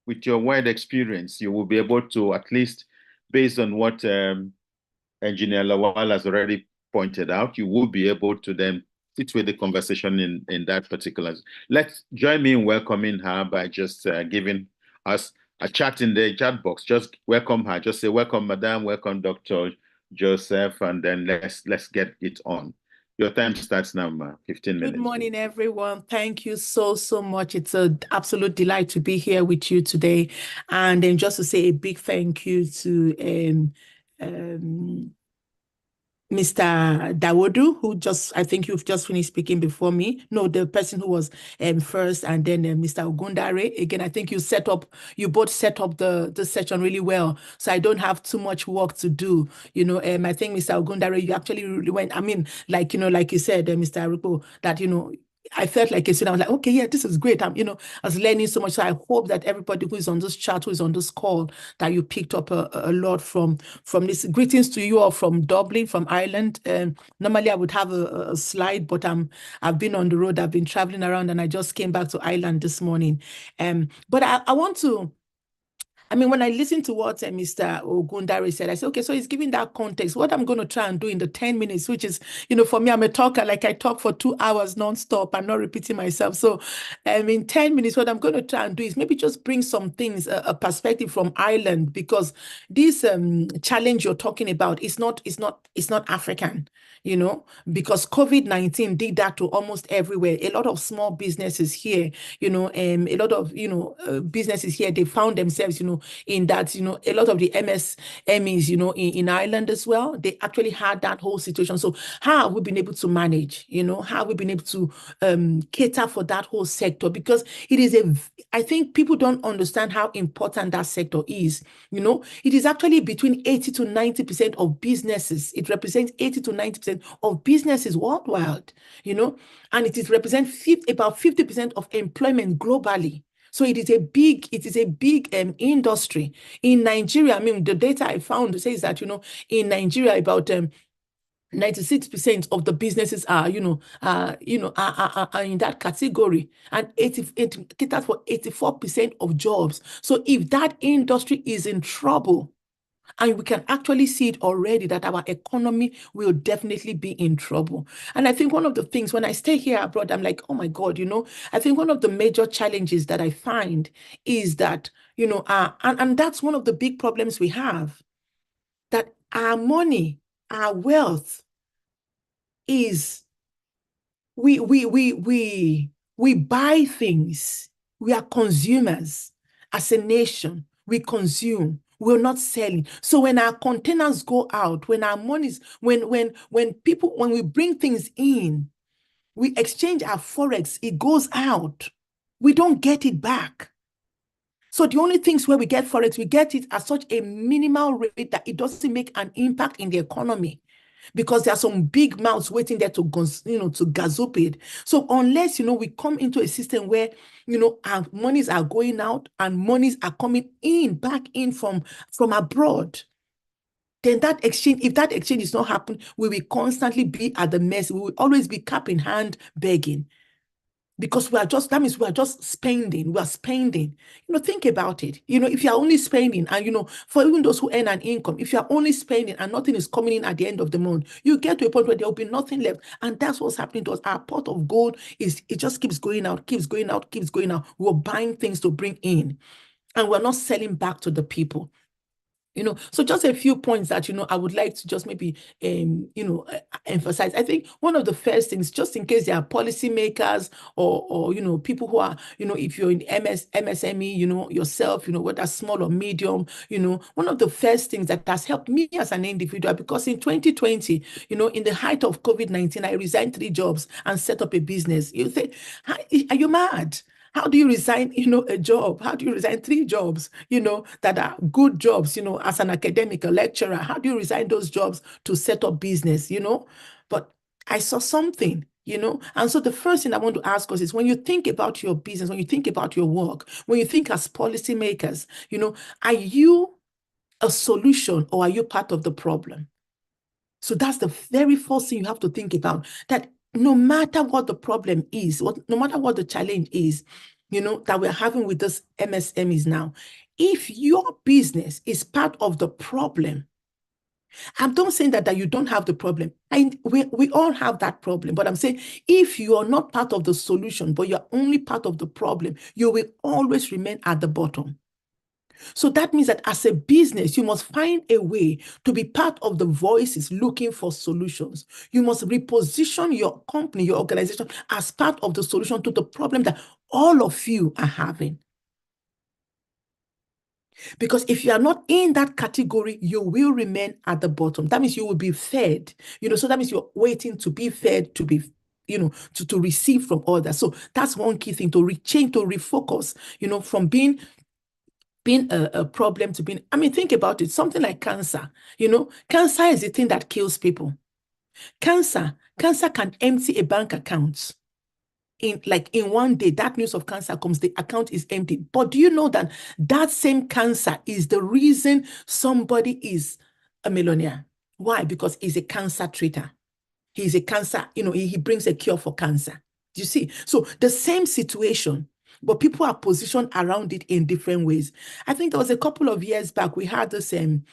with your wide experience, you will be able to, at least based on what Engineer Lawal has already pointed out, you will be able to then situate the conversation in that particular. Let's join me in welcoming her by just giving us a chat in the chat box. Just welcome her. Just say, welcome, madam, welcome, Dr. Joseph, and then let's get it on. Your time starts now, ma. 15 minutes. Good morning, everyone. Thank you so much. It's an absolute delight to be here with you today. And then just to say a big thank you to Mr. Dawodu, who I think you've just finished speaking before me. No, the person who was first, and then Mr. Ogundare. Again, I think you both set up the session really well. So I don't have too much work to do. I think Mr. Ogundare, you actually really went, like you said, Mr. Arupo, that, I felt like a student. I was like, okay, yeah, this is great. I was learning so much. So I hope that everybody who is on this chat, who is on this call, that you picked up a lot from this. Greetings to you all from Dublin, from Ireland. Normally I would have a slide, but I've been on the road. I've been traveling around, and I just came back to Ireland this morning. But I want to. When I listened to what Mr. Ogundare said, I said, okay, so he's giving that context. What I'm going to try and do in the 10 minutes, which is, for me, I'm a talker, like I talk for 2 hours nonstop. I'm not repeating myself. So in 10 minutes, what I'm going to try and do is maybe just bring some things, a perspective from Ireland, because this challenge you're talking about is not African, because COVID-19 did that to almost everywhere. A lot of small businesses here, a lot of, businesses here, they found themselves, in that, a lot of the MSMEs, in Ireland as well, they actually had that whole situation. So how have we been able to manage, how have we been able to cater for that whole sector? Because it is I think people don't understand how important that sector is. It is actually between 80 to 90% of businesses. It represents 80 to 90% of businesses worldwide, and it represents about 50% of employment globally. So it is a big industry. In Nigeria, the data I found says that, in Nigeria, about 96% of the businesses are in that category, and it caters for 84% of jobs. So if that industry is in trouble, and we can actually see it already, that our economy will definitely be in trouble. And I think one of the things, when I stay here abroad, I'm like, oh my God, I think one of the major challenges that I find is that, and that's one of the big problems we have, that our money, our wealth is, we buy things. We are consumers as a nation. We consume. We're not selling. So when our containers go out, when our monies, when we bring things in, we exchange our forex, it goes out. We don't get it back. So the only things where we get forex, we get it at such a minimal rate that it doesn't make an impact in the economy, because there are some big mouths waiting there to gazup it. So unless, we come into a system where, our monies are going out and monies are coming back in from abroad, then if that exchange is not happening, we will constantly be at the mercy. We will always be cap in hand begging. Because that means we are just spending. We are spending. Think about it. If you're only spending, and for even those who earn an income, if you're only spending and nothing is coming in at the end of the month, you get to a point where there will be nothing left. And that's what's happening to us. Our pot of gold it just keeps going out, keeps going out, keeps going out. We're buying things to bring in, and we're not selling back to the people. So just a few points that, I would like to just maybe, emphasize. I think one of the first things, just in case there are policymakers or people who are, if you're in MSME, yourself, whether small or medium, one of the first things that has helped me as an individual, because in 2020, in the height of COVID-19, I resigned 3 jobs and set up a business. You say, are you mad? How do you resign, a job? How do you resign 3 jobs, that are good jobs, as an academic, a lecturer? How do you resign those jobs to set up business, But I saw something, And so the first thing I want to ask us is, when you think about your business, when you think about your work, when you think as policymakers, are you a solution or are you part of the problem? So that's the very first thing you have to think about, that no matter what the problem is, no matter what the challenge is, that we're having with this MSMEs now, if your business is part of the problem, I'm not saying that you don't have the problem. We all have that problem, but I'm saying if you are not part of the solution, but you're only part of the problem, you will always remain at the bottom. So that means that as a business, you must find a way to be part of the voices looking for solutions. You must reposition your company, your organization as part of the solution to the problem that all of you are having. Because if you are not in that category, you will remain at the bottom. That means you will be fed, so that means you're waiting to be fed, to be, to receive from others. So that's one key thing, to change, to refocus, from being a problem to being, think about it, something like cancer, cancer is the thing that kills people. Cancer can empty a bank account. In one day, that news of cancer comes, the account is empty. But do you know that same cancer is the reason somebody is a millionaire? Why? Because he's a cancer treater. He's a cancer, he brings a cure for cancer. Do you see? So the same situation, but people are positioned around it in different ways. I think there was a couple of years back, we had the same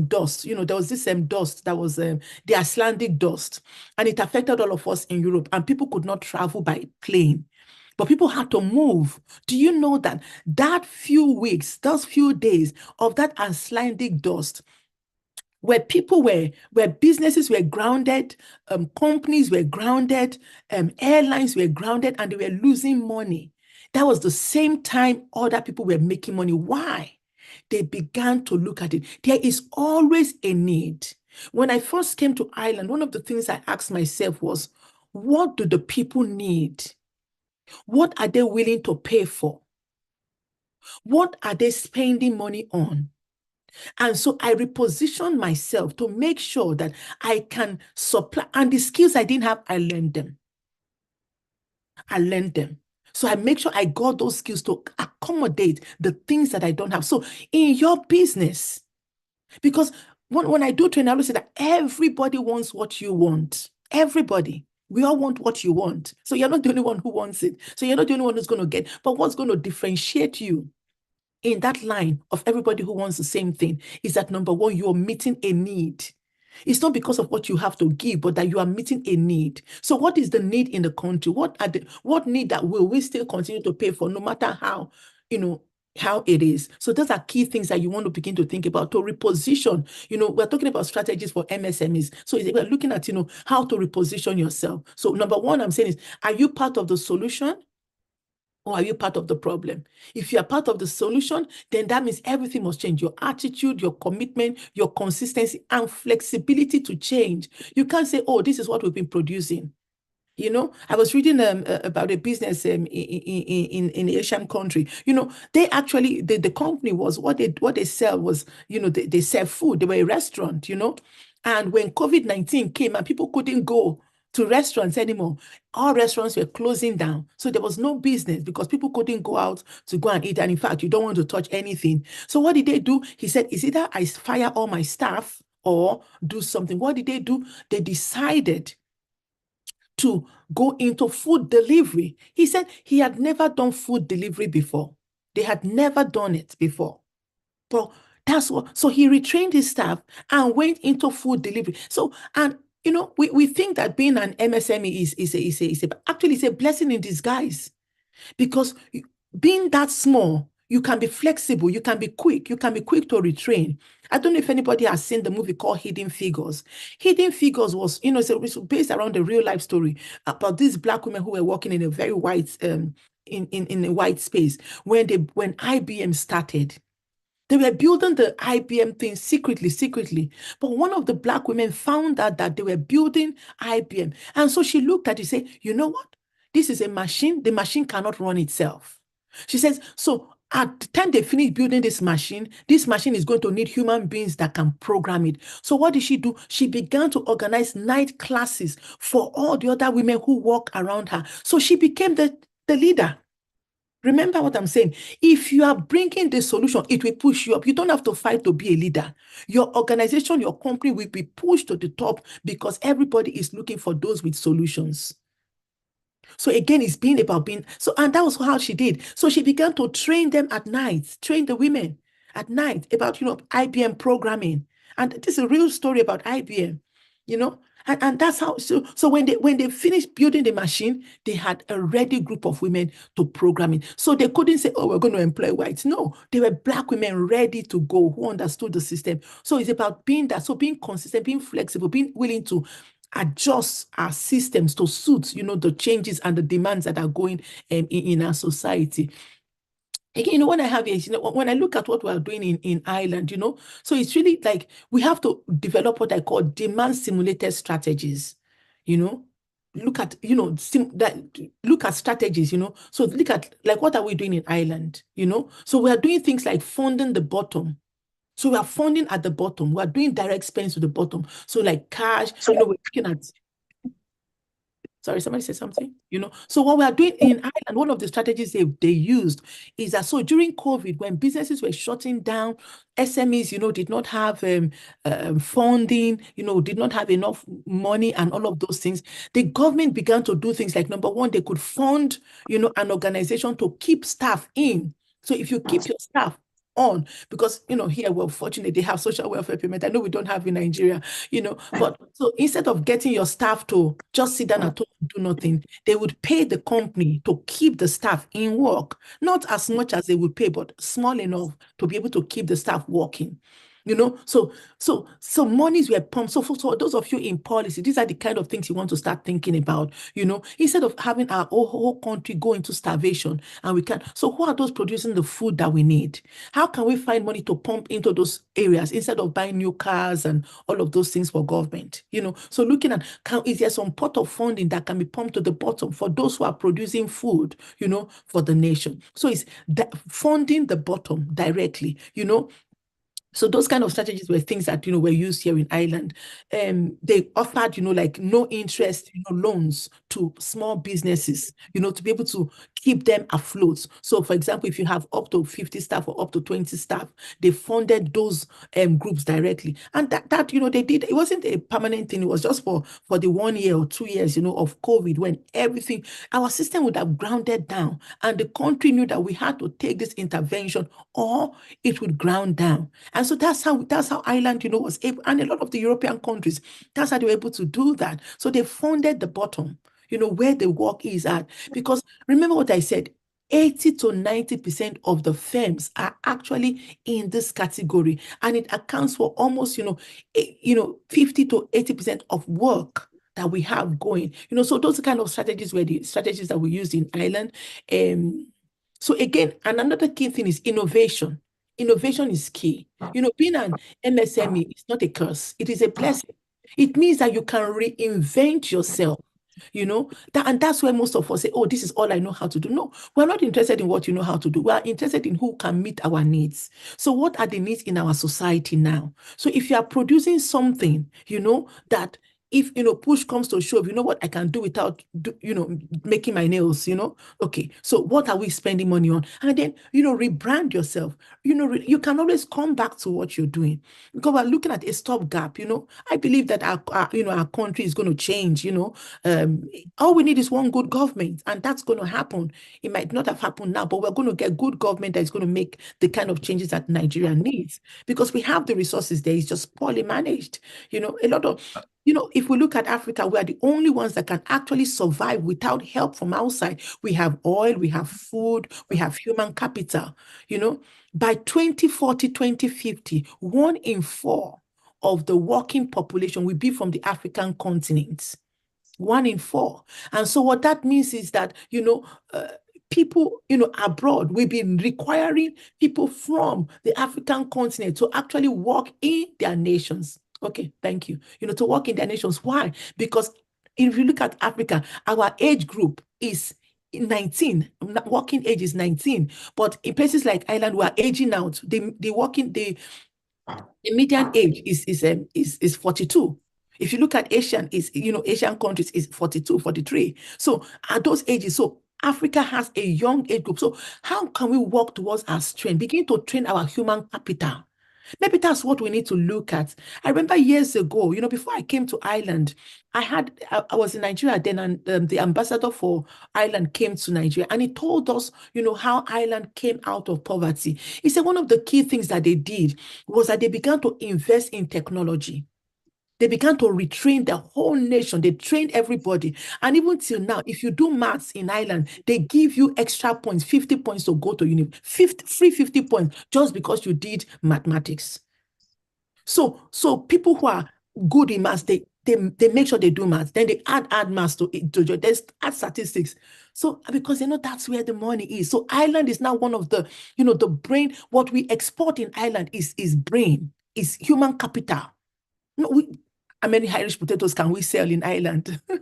dust. There was this dust that was the Icelandic dust, and it affected all of us in Europe, and people could not travel by plane. But people had to move. Do you know that few weeks, those few days of that Icelandic dust, where businesses were grounded, companies were grounded, airlines were grounded, and they were losing money. That was the same time other people were making money. Why? They began to look at it. There is always a need. When I first came to Ireland, one of the things I asked myself was, what do the people need? What are they willing to pay for? What are they spending money on? And so I repositioned myself to make sure that I can supply, and the skills I didn't have, I learned them. So I make sure I got those skills to accommodate the things that I don't have. So in your business, because when I do training, I always say that everybody wants what you want. Everybody. We all want what you want. So you're not the only one who wants it. So you're not the only one who's going to get. But what's going to differentiate you in that line of everybody who wants the same thing is that, number one, you're meeting a need. It's not because of what you have to give, but that you are meeting a need. So what is the need in the country? What need that will we still continue to pay for, no matter how, how it is? So those are key things that you want to begin to think about, to reposition. We're talking about strategies for MSMEs. So we're looking at, how to reposition yourself. So number one, I'm saying is, are you part of the solution? Or are you part of the problem? If you are part of the solution, then that means everything must change. Your attitude, your commitment, your consistency, and flexibility to change. You can't say, oh, this is what we've been producing. I was reading about a business in Asian country. They actually, the company was, what they sell was, they sell food. They were a restaurant, and when COVID-19 came and people couldn't go to restaurants anymore, all restaurants were closing down. So there was no business because people couldn't go out to go and eat. And in fact, you don't want to touch anything. So what did they do? He said, it's either I fire all my staff or do something. What did they do? They decided to go into food delivery. He said he had never done food delivery before. They had never done it before. But that's what, so he retrained his staff and went into food delivery. So, and we think that being an MSME is actually it's a blessing in disguise, because being that small, you can be flexible, you can be quick to retrain. I don't know if anybody has seen the movie called Hidden Figures. Hidden Figures was, it's based around a real life story about these Black women who were working in a very white, in a white space. When IBM started, they were building the IBM thing secretly. But one of the Black women found out that they were building IBM. And so she looked at it and said, you know what? This is a machine. The machine cannot run itself. She says, so at the time they finish building this machine is going to need human beings that can program it. So what did she do? She began to organize night classes for all the other women who work around her. So she became the leader. Remember what I'm saying. If you are bringing the solution, it will push you up. You don't have to fight to be a leader. Your organization, your company will be pushed to the top because everybody is looking for those with solutions. So again, it's being about being, so, and that was how she did. So she began to train them at night, train the women at night about, IBM programming. And this is a real story about IBM. you know. And that's how, so when they finished building the machine, they had a ready group of women to program it. So they couldn't say, oh, we're going to employ whites. No, they were Black women ready to go who understood the system. So it's about being that, so being consistent, being flexible, being willing to adjust our systems to suit, the changes and the demands that are going in our society. Again, when I have it, when I look at what we are doing in Ireland, so it's really like we have to develop what I call demand simulated strategies, look at, look at strategies, so look at like what are we doing in Ireland, so we are doing things like funding the bottom. So we are funding at the bottom. We are doing direct spends to the bottom. So like cash, we're looking at. Sorry, somebody said something, So what we are doing in Ireland, one of the strategies they used is that, so during COVID, when businesses were shutting down, SMEs, did not have funding, did not have enough money and all of those things, the government began to do things like, number one, they could fund, an organization to keep staff in. So if you keep your staff on, because here we're fortunate they have social welfare payment. I know we don't have in Nigeria, but so instead of getting your staff to just sit down at home and do nothing, they would pay the company to keep the staff in work, not as much as they would pay, but small enough to be able to keep the staff working. So monies were pumped. So for those of you in policy, these are the kind of things you want to start thinking about, instead of having our whole country go into starvation and we can't. So who are those producing the food that we need? How can we find money to pump into those areas instead of buying new cars and all of those things for government? So looking at, is there some pot of funding that can be pumped to the bottom for those who are producing food, for the nation? So it's funding the bottom directly, So those kind of strategies were things that, were used here in Ireland. They offered, like no interest, loans to small businesses, to be able to keep them afloat. So for example, if you have up to 50 staff or up to 20 staff, they funded those groups directly. And that they did, it wasn't a permanent thing. It was just for the 1 year or 2 years, of COVID, when everything, our system would have grounded down and the country knew that we had to take this intervention or it would ground down. And so that's how Ireland, was able, and a lot of the European countries, that's how they were able to do that. So they funded the bottom, where the work is at. Because remember what I said, 80 to 90% of the firms are actually in this category, and it accounts for almost, 50 to 80% of work that we have going. So those kind of strategies were the strategies that we used in Ireland. So again, and another key thing is innovation. Innovation is key. Being an MSME is not a curse. It is a blessing. It means that you can reinvent yourself. And that's where most of us say, oh, this is all I know how to do. No, we're not interested in what you know how to do. We are interested in who can meet our needs. So what are the needs in our society now? So if you are producing something, that if, push comes to shove, what I can do without, making my nails, okay, so what are we spending money on? And then, rebrand yourself. You can always come back to what you're doing, because we're looking at a stopgap. I believe that our country is going to change. All we need is one good government, and that's going to happen. It might not have happened now, but we're going to get good government that is going to make the kind of changes that Nigeria needs, because we have the resources there. It's just poorly managed. A lot of, if we look at Africa, we are the only ones that can actually survive without help from outside. We have oil, we have food, we have human capital. By 2040, 2050, 1 in 4 of the working population will be from the African continent. 1 in 4. And so what that means is that, people, abroad will be requiring people from the African continent to actually work in their nations. Okay, thank you. To work in their nations. Why? Because if you look at Africa, our age group is 19. Working age is 19. But in places like Ireland, we are aging out. The median age is 42. If you look at Asian countries is 42, 43. So at those ages, so Africa has a young age group. So how can we work towards our strength? Begin to train our human capital. Maybe that's what we need to look at. I remember years ago, before I came to Ireland, I was in Nigeria then, and the ambassador for Ireland came to Nigeria, and he told us, how Ireland came out of poverty. He said one of the key things that they did was that they began to invest in technology. They began to retrain the whole nation. They trained everybody. And even till now, if you do maths in Ireland, they give you extra points, 50 points to go to university, free 50 points just because you did mathematics. So people who are good in maths, they make sure they do maths. Then they add maths to they add statistics. So because that's where the money is. So Ireland is now one of the, the brain. What we export in Ireland is brain, is human capital. How many Irish potatoes can we sell in Ireland? Do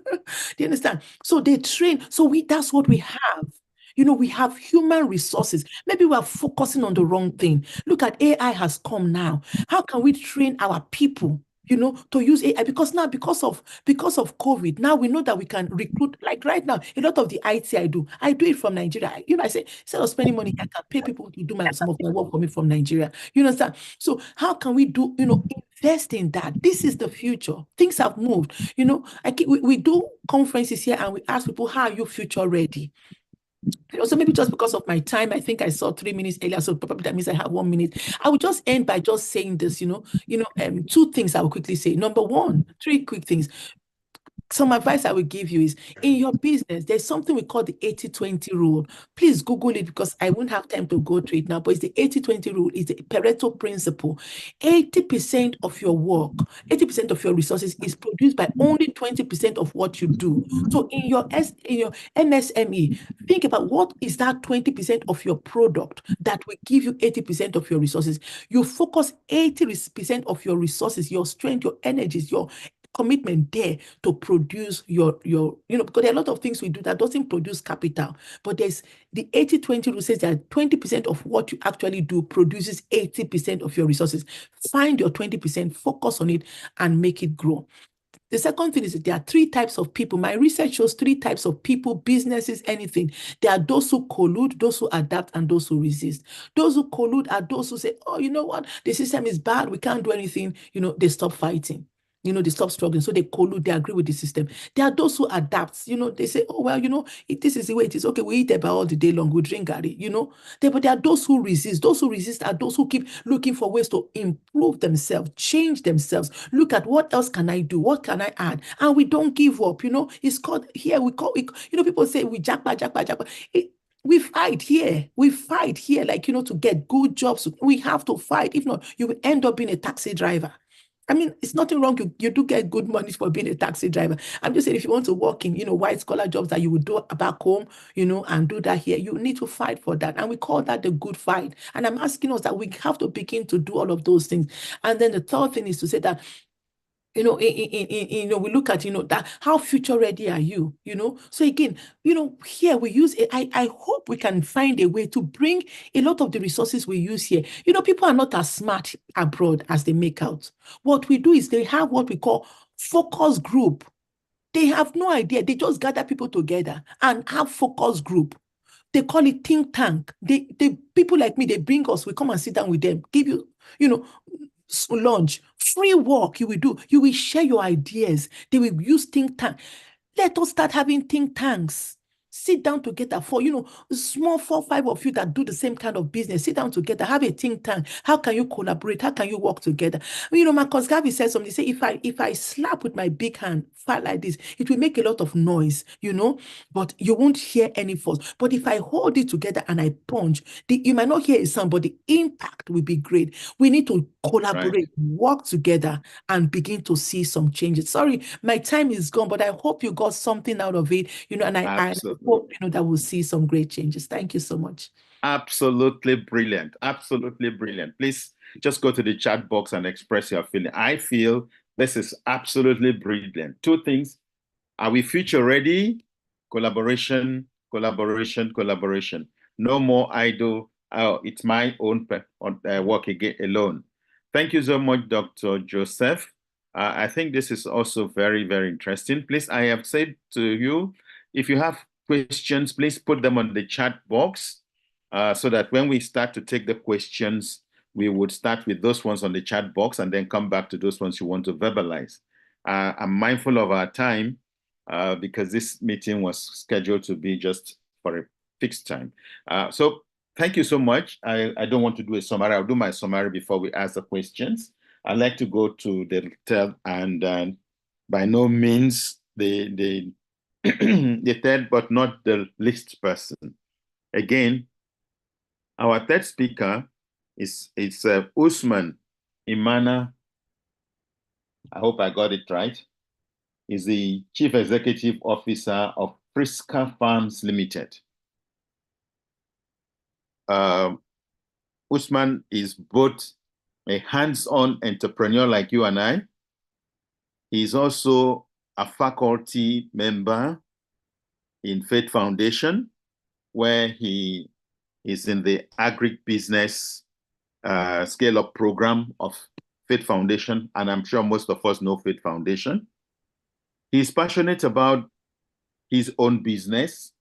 you understand? So they train. So that's what we have. We have human resources. Maybe we are focusing on the wrong thing. Look at AI has come now. How can we train our people, to use AI? Because now, because of COVID, now we know that we can recruit. Like right now, a lot of the IT I do it from Nigeria. I say, instead of spending money, I can pay people to do some of my work for me from Nigeria. You understand? So how can we do, invest in that? This is the future. Things have moved. We do conferences here and we ask people, how are you future ready? So maybe just because of my time, I think I saw 3 minutes earlier, so probably that means I have 1 minute. I would just end by just saying this, two things I will quickly say. Number one, 3 quick things. Some advice I will give you is, in your business, there's something we call the 80-20 rule. Please Google it because I won't have time to go through it now, but it's the 80-20 rule. It's the Pareto principle. 80% of your work, 80% of your resources is produced by only 20% of what you do. So in your MSME, think about what is that 20% of your product that will give you 80% of your resources. You focus 80% of your resources, your strength, your energies, your commitment there to produce your because there are a lot of things we do that doesn't produce capital, but there's the 80-20 rule says that 20% of what you actually do produces 80% of your resources. Find your 20%, focus on it, and make it grow. The second thing is that there are 3 types of people. My research shows 3 types of people, businesses, anything. There are those who collude, those who adapt, and those who resist. Those who collude are those who say, oh, you know what, the system is bad, we can't do anything. They stop fighting. They stop struggling. So they collude, they agree with the system. There are those who adapt. They say, oh, well, this is the way it is. Okay, we eat eba all the day long, we drink gari, But there are those who resist. Those who resist are those who keep looking for ways to improve themselves, change themselves. Look at what else can I do? What can I add? And we don't give up, It's called, here we call it, people say we jackpot. We fight here, like, to get good jobs. We have to fight. If not, you will end up being a taxi driver. I mean, it's nothing wrong. You do get good money for being a taxi driver. I'm just saying, if you want to work in, white collar jobs that you would do back home, and do that here, you need to fight for that. And we call that the good fight. And I'm asking us that we have to begin to do all of those things. And then the third thing is to say that, we look at, that how future ready are you, So again, here we use it. I hope we can find a way to bring a lot of the resources we use here. People are not as smart abroad as they make out. What we do is they have what we call focus group. They have no idea. They just gather people together and have focus group. They call it think tank. They people like me, they bring us, we come and sit down with them, give you, lunch, free work you will do. You will share your ideas. They will use think tank. Let us start having think tanks. Sit down together for, small 4, 5 of you that do the same kind of business. Sit down together, have a think tank. How can you collaborate? How can you work together? Marcus Garvey said something. He said, if I slap with my big hand, fight like this, it will make a lot of noise, but you won't hear any force. But if I hold it together and I punch, you might not hear a sound, but the impact will be great. We need to collaborate, work together, and begin to see some changes. Sorry, my time is gone, but I hope you got something out of it, and I hope, that we'll see some great changes. Thank you so much. Absolutely brilliant. Absolutely brilliant. Please just go to the chat box and express your feeling. I feel this is absolutely brilliant. 2 things. Are we future ready? Collaboration. No more idle. Oh, it's my own work again alone. Thank you so much, Dr. Joseph. I think this is also very, very interesting. Please, I have said to you, if you have questions, please put them on the chat box so that when we start to take the questions, we would start with those ones on the chat box and then come back to those ones you want to verbalize. I'm mindful of our time because this meeting was scheduled to be just for a fixed time. So thank you so much. I don't want to do a summary. I'll do my summary before we ask the questions. I'd like to go to the third, and by no means the third, but not the least person. Again, our third speaker is Msme Imana. I hope I got it right. Is the Chief Executive Officer of Friska Farms Limited. Msme is both a hands-on entrepreneur like you and I. He's also a faculty member in Faith Foundation, where he is in the agribusiness scale-up program of Faith Foundation, and I'm sure most of us know Faith Foundation. He's passionate about his own business.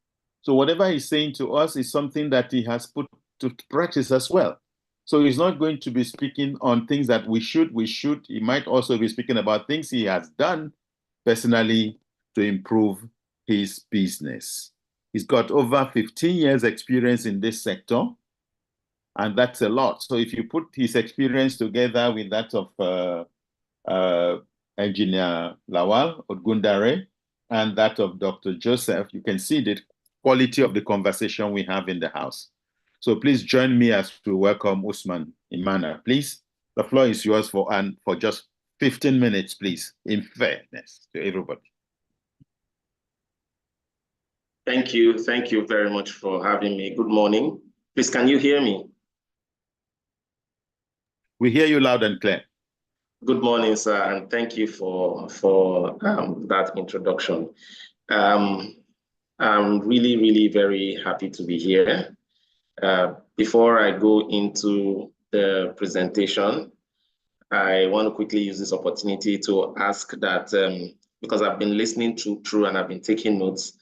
So whatever he's saying to us is something that he has put to practice as well. So he's not going to be speaking on things that we should. He might also be speaking about things he has done personally to improve his business. He's got over 15 years experience in this sector, and that's a lot. So if you put his experience together with that of Engineer Lawal Ogundare and that of Dr. Joseph, you can see the quality of the conversation we have in the house. So please join me as we welcome Msme Imana. Please, the floor is yours for just 15 minutes, please, in fairness to everybody. Thank you. Thank you very much for having me. Good morning. Please, can you hear me? We hear you loud and clear. Good morning, sir, and thank you for that introduction. I'm really, really very happy to be here. Before I go into the presentation, I want to quickly use this opportunity to ask that, because I've been listening through and I've been taking notes,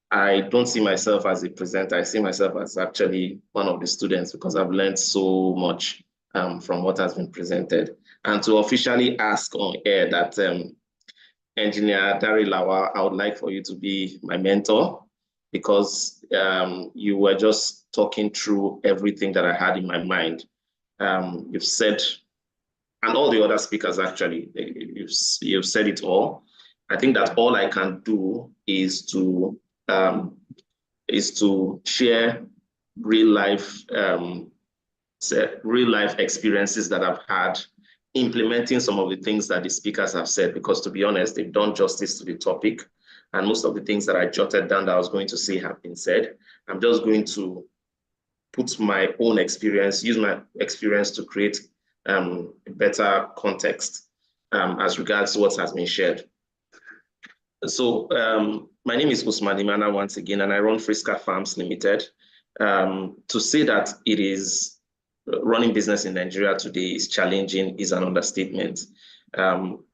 I don't see myself as a presenter. I see myself as actually one of the students, because I've learned so much from what has been presented. And to officially ask on air that Engineer Dari Lawal, I would like for you to be my mentor, because you were just talking through everything that I had in my mind. You've said, and all the other speakers actually, you've said it all. I think that all I can do is to share real life experiences that I've had implementing some of the things that the speakers have said, because to be honest, they've done justice to the topic. And most of the things that I jotted down that I was going to say have been said. I'm just going to put my own experience, use my experience to create a better context as regards to what has been shared. So my name is Msme Imana once again, and I run Friska Farms Limited. To say that it is running business in Nigeria today is challenging is an understatement.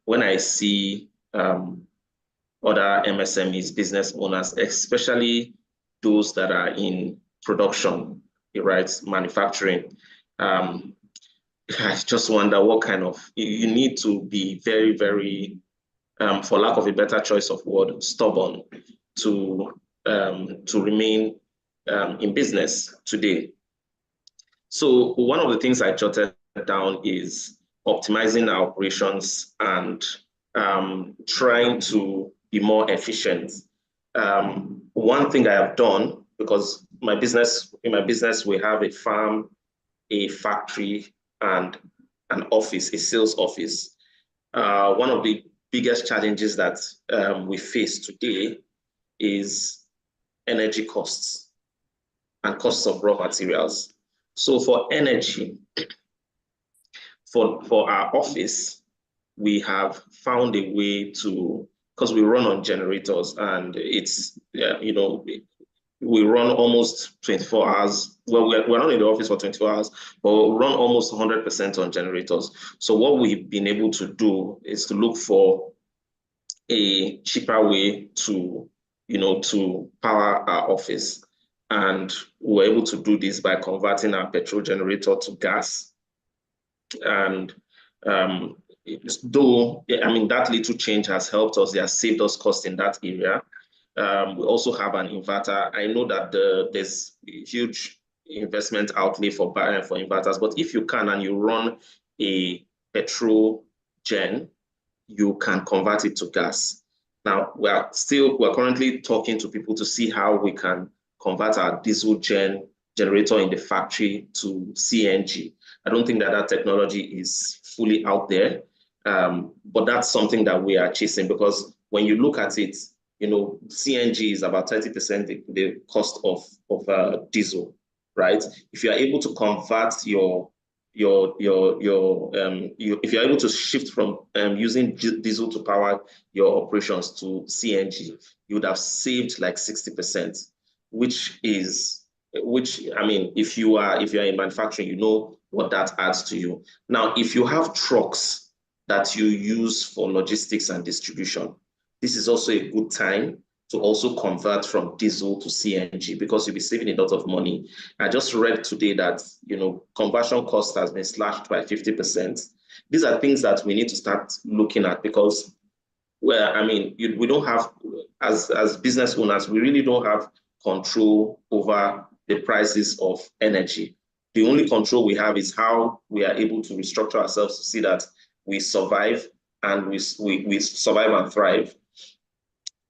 When I see other MSMEs, business owners, especially those that are in production, right, manufacturing, I just wonder what kind of, you need to be very, very, for lack of a better choice of word, stubborn to remain in business today. So one of the things I jotted down is optimizing our operations and trying to be more efficient. One thing I have done, because in my business, we have a farm, a factory, and an office, a sales office. One of the biggest challenges that we face today is energy costs and costs of raw materials. So for energy, for our office, we have found a way to, because we run on generators, and it's, we run almost 24 hours. Well, we're not in the office for 24 hours, but we run almost 100% on generators. So what we've been able to do is to look for a cheaper way to, to power our office. And we're able to do this by converting our petrol generator to gas. And though, that little change has helped us, it has saved us cost in that area. We also have an inverter. I know that there's a huge investment outlay for inverters, but if you can and you run a petrol gen, you can convert it to gas. Now, we're currently talking to people to see how we can convert our diesel generator in the factory to CNG. I don't think that technology is fully out there, but that's something that we are chasing, because when you look at it, CNG is about 30% the cost of diesel, right? If you are able to convert if you're able to shift from using diesel to power your operations to CNG, you would have saved like 60%, which I mean, if you are in manufacturing, you know what that adds to you. Now, if you have trucks that you use for logistics and distribution, this is also a good time to also convert from diesel to CNG, because you'll be saving a lot of money. I just read today that, conversion cost has been slashed by 50%. These are things that we need to start looking at, because, well, I mean, we don't have, as business owners, we really don't have control over the prices of energy. The only control we have is how we are able to restructure ourselves to see that we survive, and we survive and thrive.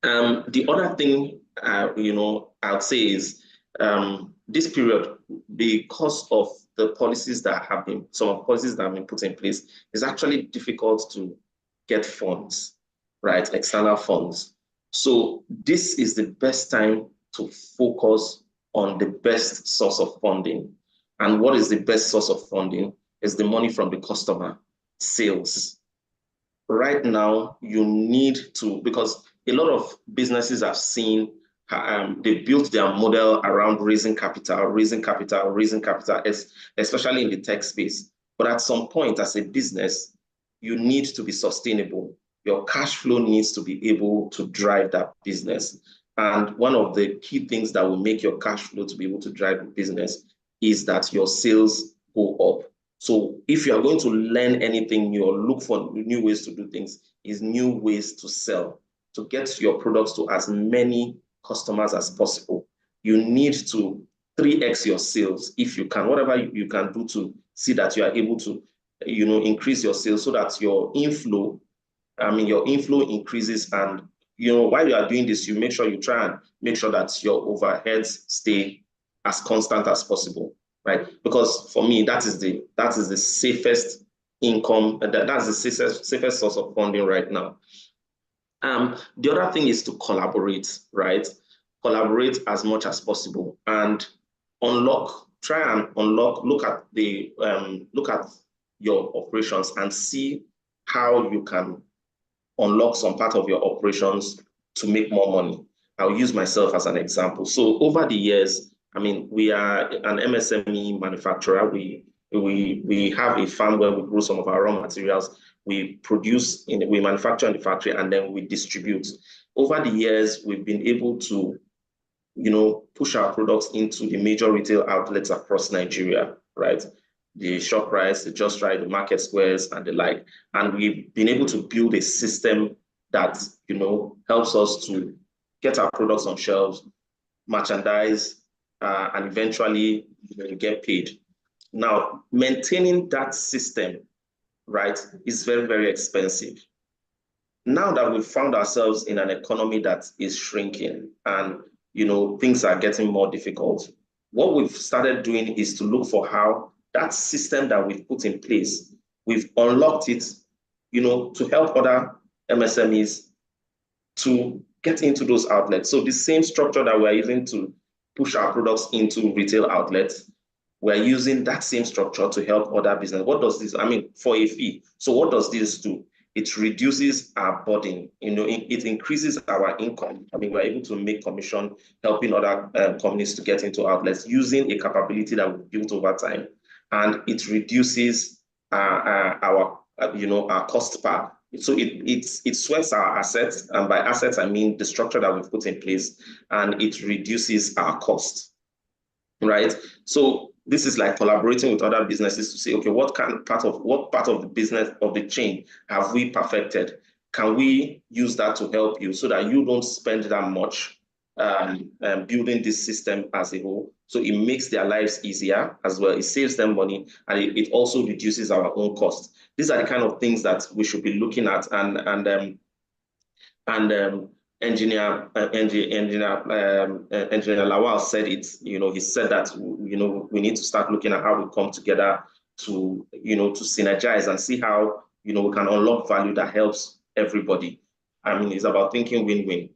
The other thing, I'd say is this period, because of the policies that have been, some of the policies that have been put in place, is actually difficult to get funds, right? External funds. So this is the best time to focus on the best source of funding. And what is the best source of funding? Is the money from the customer, sales. Right now, you need to, because a lot of businesses have seen, they built their model around raising capital, especially in the tech space. But at some point, as a business, you need to be sustainable. Your cash flow needs to be able to drive that business. And one of the key things that will make your cash flow to be able to drive the business is that your sales go up. So if you are going to learn anything new or look for new ways to do things, is new ways to sell, to get your products to as many customers as possible. You need to 3x your sales if you can, whatever you can do to see that you are able to, increase your sales, so that your inflow increases. And, while you are doing this, you make sure you try and make sure that your overheads stay as constant as possible, right? Because for me, that is the safest income, and that's the safest source of funding right now. The other thing is to collaborate, right? Collaborate as much as possible, and try and unlock, look at your operations and see how you can unlock some part of your operations to make more money. I'll use myself as an example. So over the years, I mean, we are an MSME manufacturer. We have a farm where we grow some of our raw materials. We manufacture in the factory, and then we distribute. Over the years, we've been able to, push our products into the major retail outlets across Nigeria, right? The ShopRite, the Just Right, the Market Squares, and the like. And we've been able to build a system that, helps us to get our products on shelves, merchandise, and eventually get paid. Now, maintaining that system, right, is very, very expensive. Now that we've found ourselves in an economy that is shrinking and, things are getting more difficult, what we've started doing is to look for how that system that we've put in place, we've unlocked it, to help other MSMEs to get into those outlets. So the same structure that we're using to push our products into retail outlets, we're using that same structure to help other business. What does this, for a fee. So what does this do? It reduces our burden, it increases our income. We're able to make commission helping other companies to get into outlets using a capability that we've built over time. And it reduces our cost per. So it sweats our assets, and by assets I mean the structure that we've put in place, and it reduces our cost, right? So this is like collaborating with other businesses to say, okay, what part of the business of the chain have we perfected? Can we use that to help you so that you don't spend that much building this system as a whole. So it makes their lives easier as well. It saves them money, and it also reduces our own costs. These are the kind of things that we should be looking at. Engineer Lawal said it. He said that we need to start looking at how we come together to to synergize and see how we can unlock value that helps everybody. I mean, it's about thinking win-win,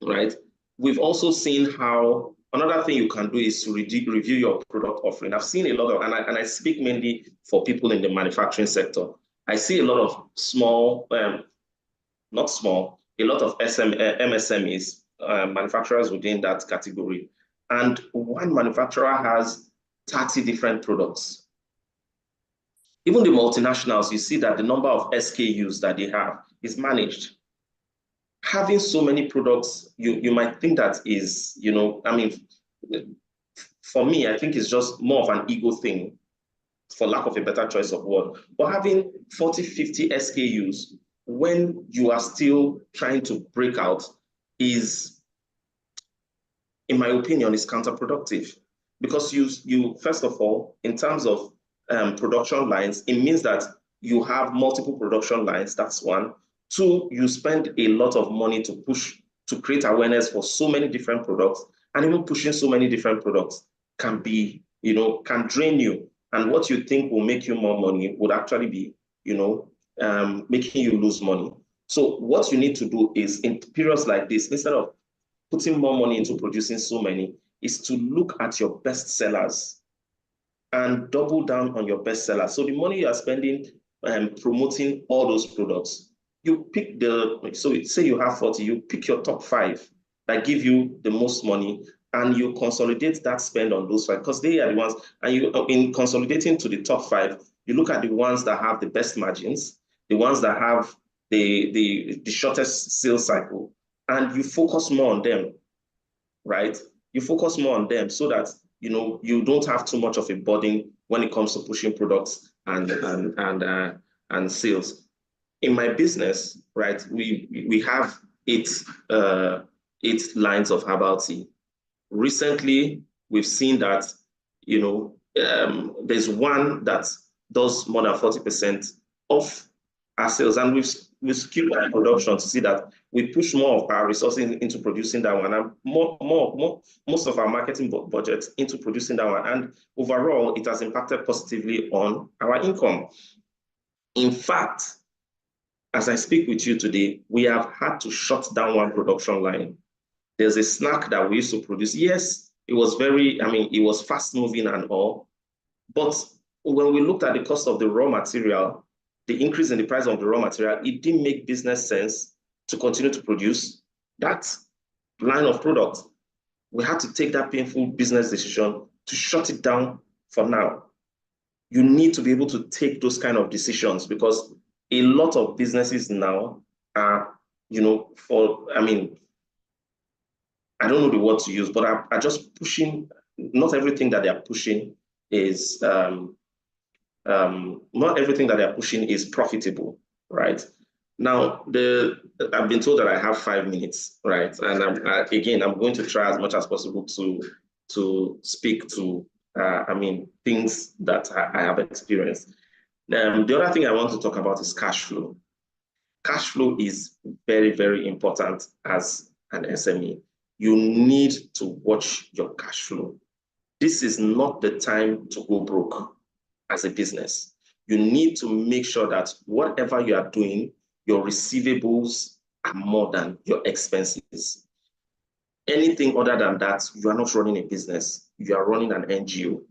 right? We've also seen how another thing you can do is to review your product offering. I've seen a lot of, and I speak mainly for people in the manufacturing sector. I see a lot of small, not small, a lot of MSMEs, manufacturers within that category. And one manufacturer has 30 different products. Even the multinationals, you see that the number of SKUs that they have is managed. Having so many products, you might think that is, I mean, for me, I think it's just more of an ego thing, for lack of a better choice of word. But having 40, 50 SKUs when you are still trying to break out is, in my opinion, is counterproductive. Because you first of all, in terms of production lines, it means that you have multiple production lines. That's one. Two, you spend a lot of money to create awareness for so many different products, and even pushing so many different products can be, can drain you. And what you think will make you more money would actually be, making you lose money. So what you need to do is, in periods like this, instead of putting more money into producing so many, is to look at your best sellers and double down on your best sellers. So the money you are spending promoting all those products, you pick so say you have 40, you pick your top 5 that give you the most money, and you consolidate that spend on those 5, because they are the ones, and in consolidating to the top 5, you look at the ones that have the best margins, the ones that have the shortest sales cycle, and you focus more on them, right? You focus more on them so that you don't have too much of a burden when it comes to pushing products and sales. In my business, right, we have 8 lines of herbal tea. Recently, we've seen that there's one that does more than 40% of our sales, and we've skewed our production to see that we push more of our resources into producing that one, and most of our marketing budget into producing that one. And overall, it has impacted positively on our income. In fact, as I speak with you today, we have had to shut down one production line. There's a snack that we used to produce. Yes, it was it was fast moving and all, but when we looked at the cost of the raw material, the increase in the price of the raw material, it didn't make business sense to continue to produce that line of product. We had to take that painful business decision to shut it down for now. You need to be able to take those kind of decisions, because a lot of businesses now are, I don't know the word to use, but are just pushing. Not everything that they are pushing is not everything that they're pushing is profitable, right? Now, I've been told that I have 5 minutes, right? And I'm going to try as much as possible to speak to, things that I have experienced. The other thing I want to talk about is cash flow. Cash flow is very, very important as an SME. You need to watch your cash flow. This is not the time to go broke as a business. You need to make sure that whatever you are doing, your receivables are more than your expenses. Anything other than that, you are not running a business. You are running an NGO.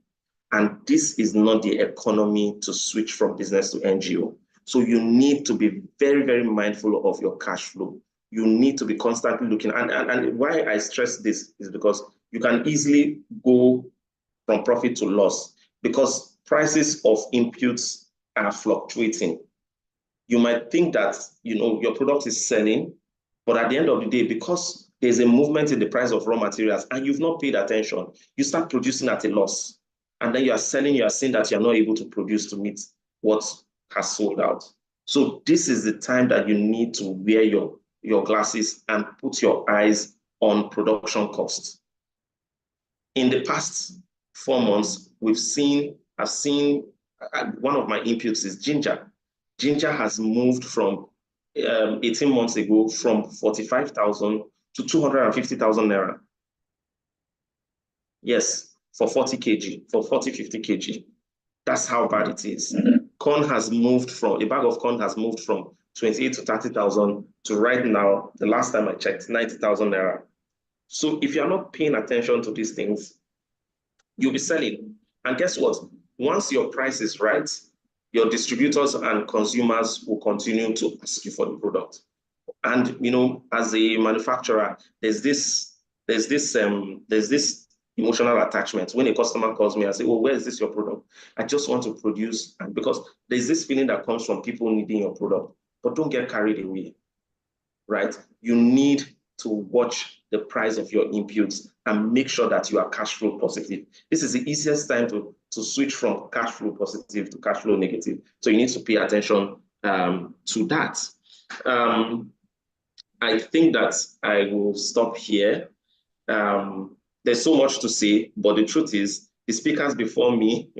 And this is not the economy to switch from business to NGO. So you need to be very, very mindful of your cash flow. You need to be constantly looking. And why I stress this is because you can easily go from profit to loss, because prices of inputs are fluctuating. You might think that your product is selling, but at the end of the day, because there's a movement in the price of raw materials and you've not paid attention, you start producing at a loss. And then you are selling, you are seeing that you're not able to produce to meet what has sold out. So this is the time that you need to wear your glasses and put your eyes on production costs. In the past 4 months, I've seen one of my inputs is ginger. Ginger has moved from 18 months ago from 45,000 to 250,000 naira. Yes, for 40 kg, for 40, 50 kg. That's how bad it is. Corn has moved from, a bag of corn has moved from 28 to 30,000 to right now, the last time I checked, 90,000 naira. So if you're not paying attention to these things, you'll be selling. And guess what? Once your price is right, your distributors and consumers will continue to ask you for the product. And you know, as a manufacturer, there's this emotional attachment. When a customer calls me, I say, "Oh, where is this your product? I just want to produce," and because there's this feeling that comes from people needing your product. But don't get carried away, right? You need to watch the price of your inputs and make sure that you are cash flow positive. This is the easiest time to switch from cash flow positive to cash flow negative. So you need to pay attention to that. I think that I will stop here. There's so much to say, but the truth is, the speakers before me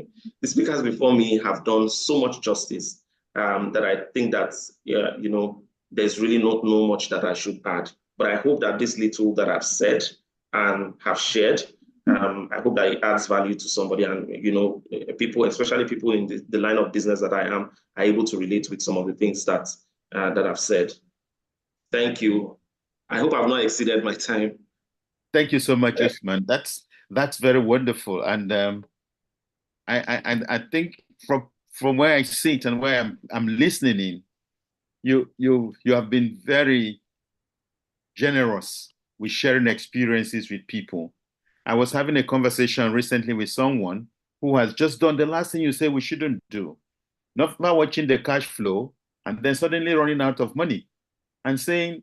have done so much justice that I think that, yeah, you know, there's really not much that I should add. But I hope that this little that I've said and have shared, I hope that it adds value to somebody, and you know, people, especially people in the line of business that I am, are able to relate with some of the things that that I've said. Thank you. I hope I've not exceeded my time. Thank you so much, Usman. That's very wonderful, and I think from where I sit and where I'm listening in, you have been very generous with sharing experiences with people. I was having a conversation recently with someone who has just done the last thing you say we shouldn't do, not watching the cash flow and then suddenly running out of money and saying,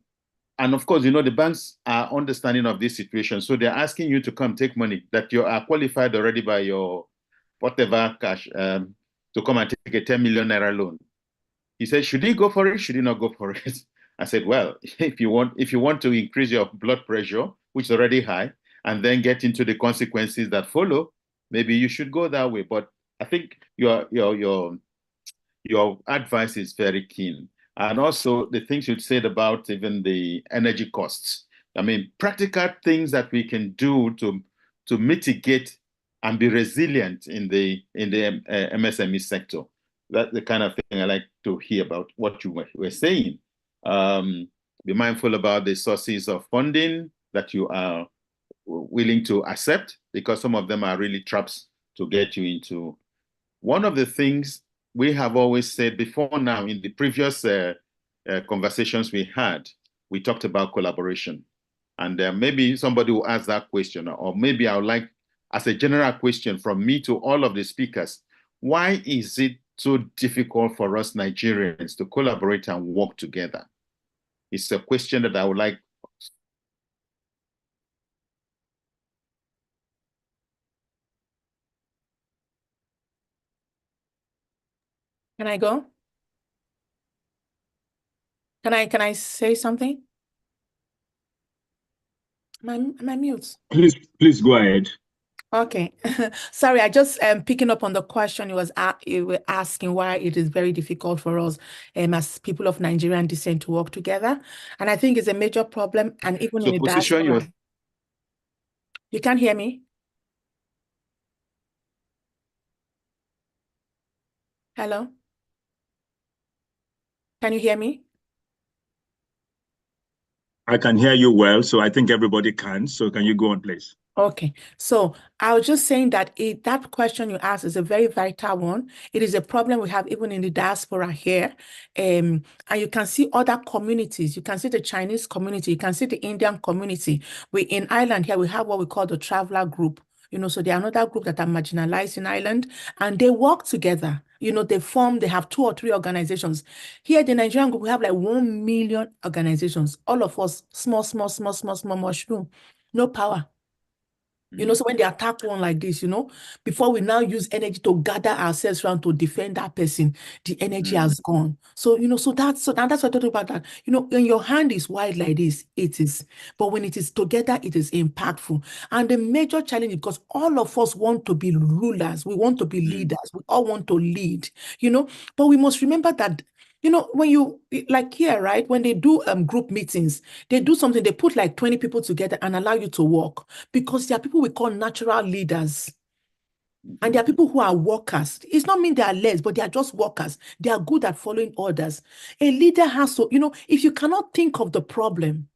and of course, you know, the banks are understanding of this situation. So they're asking you to come take money that you are qualified already by your whatever cash to come and take a 10 million naira loan. He said, should he go for it? Should he not go for it? I said, well, if you want to increase your blood pressure, which is already high, and then get into the consequences that follow, maybe you should go that way. But I think your advice is very keen. And also the things you said about even the energy costs. I mean, practical things that we can do to mitigate and be resilient in the MSME sector. That's the kind of thing I like to hear about what you were saying. Be mindful about the sources of funding that you are willing to accept, because some of them are really traps to get you into. One of the things we have always said before now, in the previous conversations we had, we talked about collaboration. And maybe somebody will ask that question, or maybe I would like, as a general question from me to all of the speakers, why is it so difficult for us Nigerians to collaborate and work together? It's a question that I would like. Can I go? Can I say something? Am I mute? Please go ahead. Okay. Sorry, I just picking up on the question you were asking, why it is very difficult for us as people of Nigerian descent to work together. And I think it's a major problem, and even in the diaspora. You can't hear me? Hello? Can you hear me? I can hear you well, so I think everybody can. So can you go on, please? Okay, so I was just saying that that question you asked is a very vital one. It is a problem we have even in the diaspora here. And you can see other communities. You can see the Chinese community. You can see the Indian community. In Ireland here, we have what we call the traveler group. You know, so they are another group that are marginalized in Ireland, and they work together. You know, they have 2 or 3 organizations. Here, the Nigerian group, we have like 1 million organizations. All of us, small mushroom, no power. You know, so when they attack one like this, you know, before we now use energy to gather ourselves around to defend that person, the energy has gone. So, you know, that's what I talked about that. You know, when your hand is wide like this, it is. But when it is together, it is impactful. And the major challenge, because all of us want to be rulers, we want to be leaders, we all want to lead, you know, but we must remember that, you know, when you, like here, right, when they do group meetings, they do something, they put like 20 people together and allow you to work, because there are people we call natural leaders. And there are people who are workers. It's not mean they are less, but they are just workers. They are good at following orders. A leader has to, you know, if you cannot think of the problem,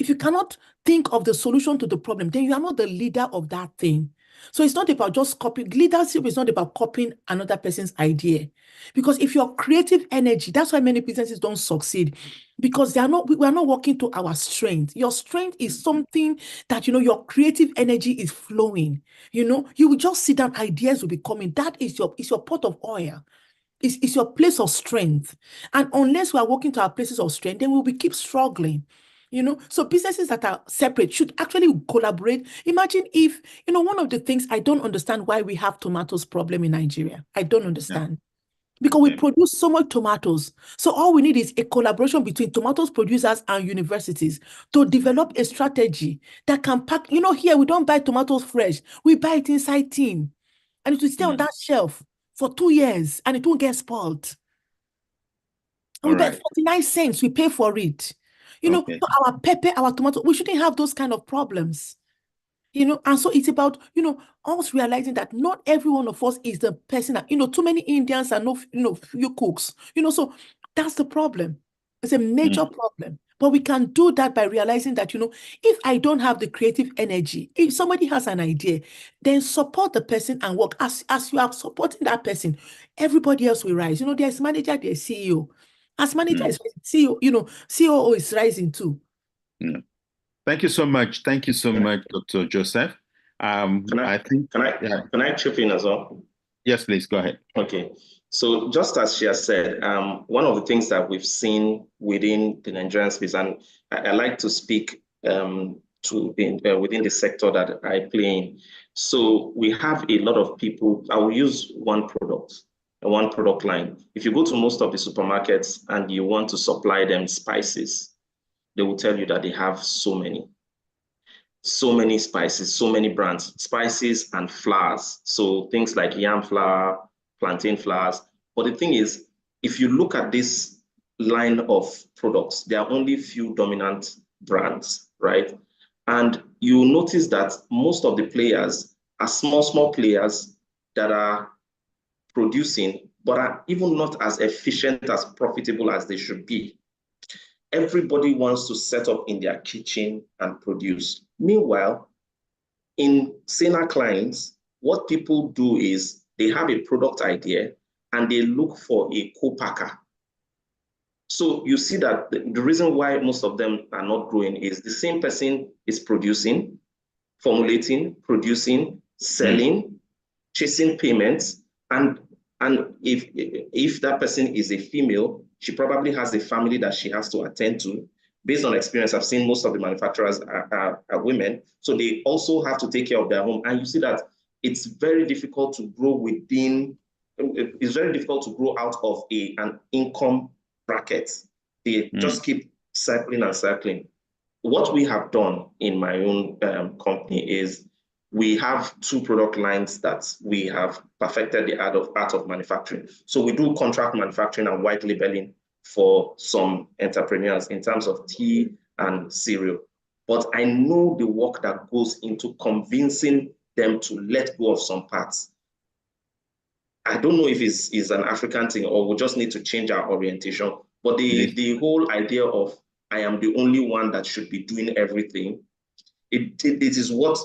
if you cannot think of the solution to the problem, then you are not the leader of that thing. So it's not about just copying. Leadership is not about copying another person's idea. Because if your creative energy, that's why many businesses don't succeed, because we are not working to our strength. Your strength is something that, you know, your creative energy is flowing. You know, you will just sit down, ideas will be coming. That is your pot of oil. It's your place of strength. And unless we are working to our places of strength, then we will keep struggling. You know, so businesses that are separate should actually collaborate. Imagine if, you know, one of the things I don't understand why we have tomatoes problem in Nigeria. I don't understand. Because we produce so much tomatoes. So all we need is a collaboration between tomatoes producers and universities to develop a strategy that can pack. You know, here we don't buy tomatoes fresh. We buy it inside tin. And it will stay on that shelf for 2 years and it won't get spoiled. And we buy 49 cents, we pay for it. You know, so our pepper, our tomato, we shouldn't have those kind of problems. You know, and so it's about, you know, us realizing that not every one of us is the person that, you know, too many Indians are no, you know, few cooks, you know, so that's the problem. It's a major problem. But we can do that by realizing that, you know, if I don't have the creative energy, if somebody has an idea, then support the person and work. As you are supporting that person, everybody else will rise. You know, there's manager, there's CEO. As manager is CEO, you know, COO is rising too. Thank you so much. Thank you so much, Dr. Joseph. Can I chip in as well? Yes, please, go ahead. Okay. So just as she has said, one of the things that we've seen within the Nigerian space, and I like to speak within the sector that I play in. So we have a lot of people. I will use one product line. If you go to most of the supermarkets and you want to supply them spices, they will tell you that they have so many spices, so many brands, spices and flours. So things like yam flour, plantain flours. But the thing is, if you look at this line of products, there are only few dominant brands, right? And you notice that most of the players are small players that are producing, but are even not as efficient, as profitable as they should be. Everybody wants to set up in their kitchen and produce. Meanwhile, in Sena clients, what people do is they have a product idea and they look for a co-packer. So you see that the reason why most of them are not growing is the same person is producing, formulating, producing, selling, chasing payments, and if that person is a female, she probably has a family that she has to attend to. Based on experience, I've seen most of the manufacturers are women, so they also have to take care of their home. And you see that it's very difficult to grow out of an income bracket. They just keep circling and circling. What we have done in my own company is we have 2 product lines that we have perfected the art of manufacturing. So we do contract manufacturing and white labeling for some entrepreneurs in terms of tea and cereal. But I know the work that goes into convincing them to let go of some parts. I don't know if it's an African thing or we just need to change our orientation. But the whole idea of I am the only one that should be doing everything, it is what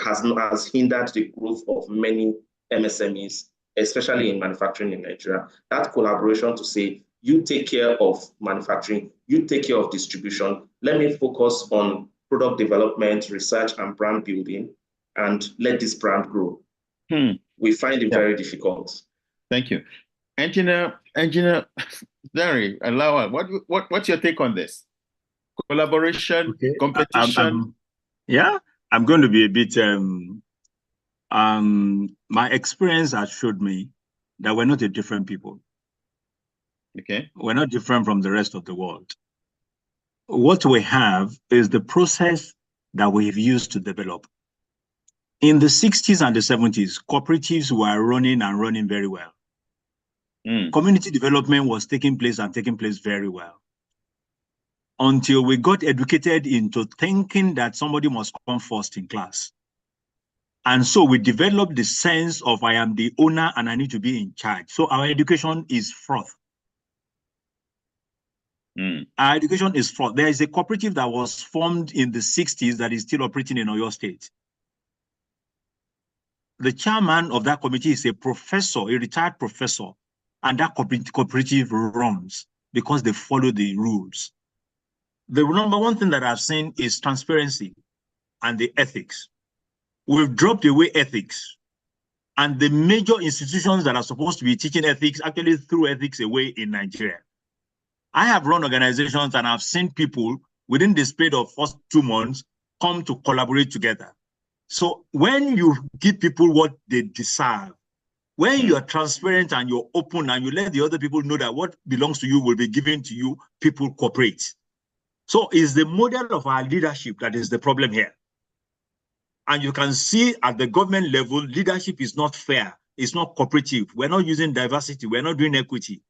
has hindered the growth of many MSMEs, especially in manufacturing in Nigeria. That collaboration to say, you take care of manufacturing, you take care of distribution, let me focus on product development, research, and brand building, and let this brand grow. We find it very difficult. Thank you. Engineer Larry, Alawa, what's your take on this? Collaboration, competition? I'm going to be a bit, my experience has showed me that we're not a different people. Okay. We're not different from the rest of the world. What we have is the process that we've used to develop. In the 60s and the 70s, cooperatives were running very well. Community development was taking place very well. Until we got educated into thinking that somebody must come first in class. And so we developed the sense of I am the owner and I need to be in charge. So our education is froth. Our education is froth. There is a cooperative that was formed in the 60s that is still operating in Oyo State. The chairman of that committee is a professor, a retired professor, and that cooperative runs because they follow the rules. The number one thing that I've seen is transparency and the ethics. We've dropped away ethics, and the major institutions that are supposed to be teaching ethics actually threw ethics away in Nigeria. I have run organizations and I've seen people within the span of first 2 months come to collaborate together. So when you give people what they deserve, when you are transparent and you're open and you let the other people know that what belongs to you will be given to you, people cooperate. So it's the model of our leadership that is the problem here. And you can see at the government level, leadership is not fair. It's not cooperative. We're not using diversity. We're not doing equity.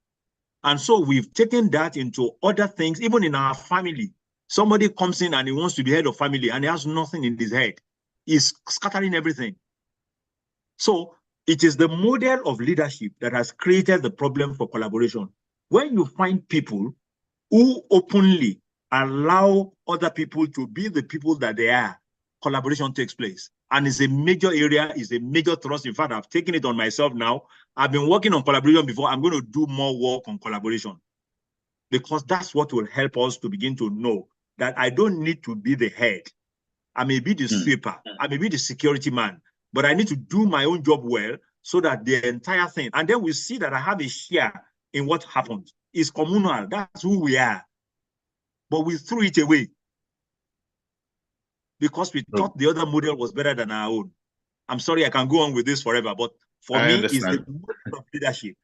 And so we've taken that into other things, even in our family. Somebody comes in and he wants to be head of family and he has nothing in his head. He's scattering everything. So it is the model of leadership that has created the problem for collaboration. When you find people who openly allow other people to be the people that they are, collaboration takes place. And it's a major area, it's a major thrust. In fact, I've taken it on myself now. I've been working on collaboration before. I'm going to do more work on collaboration because that's what will help us to begin to know that I don't need to be the head. I may be the sweeper, I may be the security man, but I need to do my own job well so that the entire thing, and then we see that I have a share in what happens. It's communal, that's who we are. But we threw it away because we thought the other model was better than our own. I'm sorry, I can go on with this forever, but for me, it's the model of leadership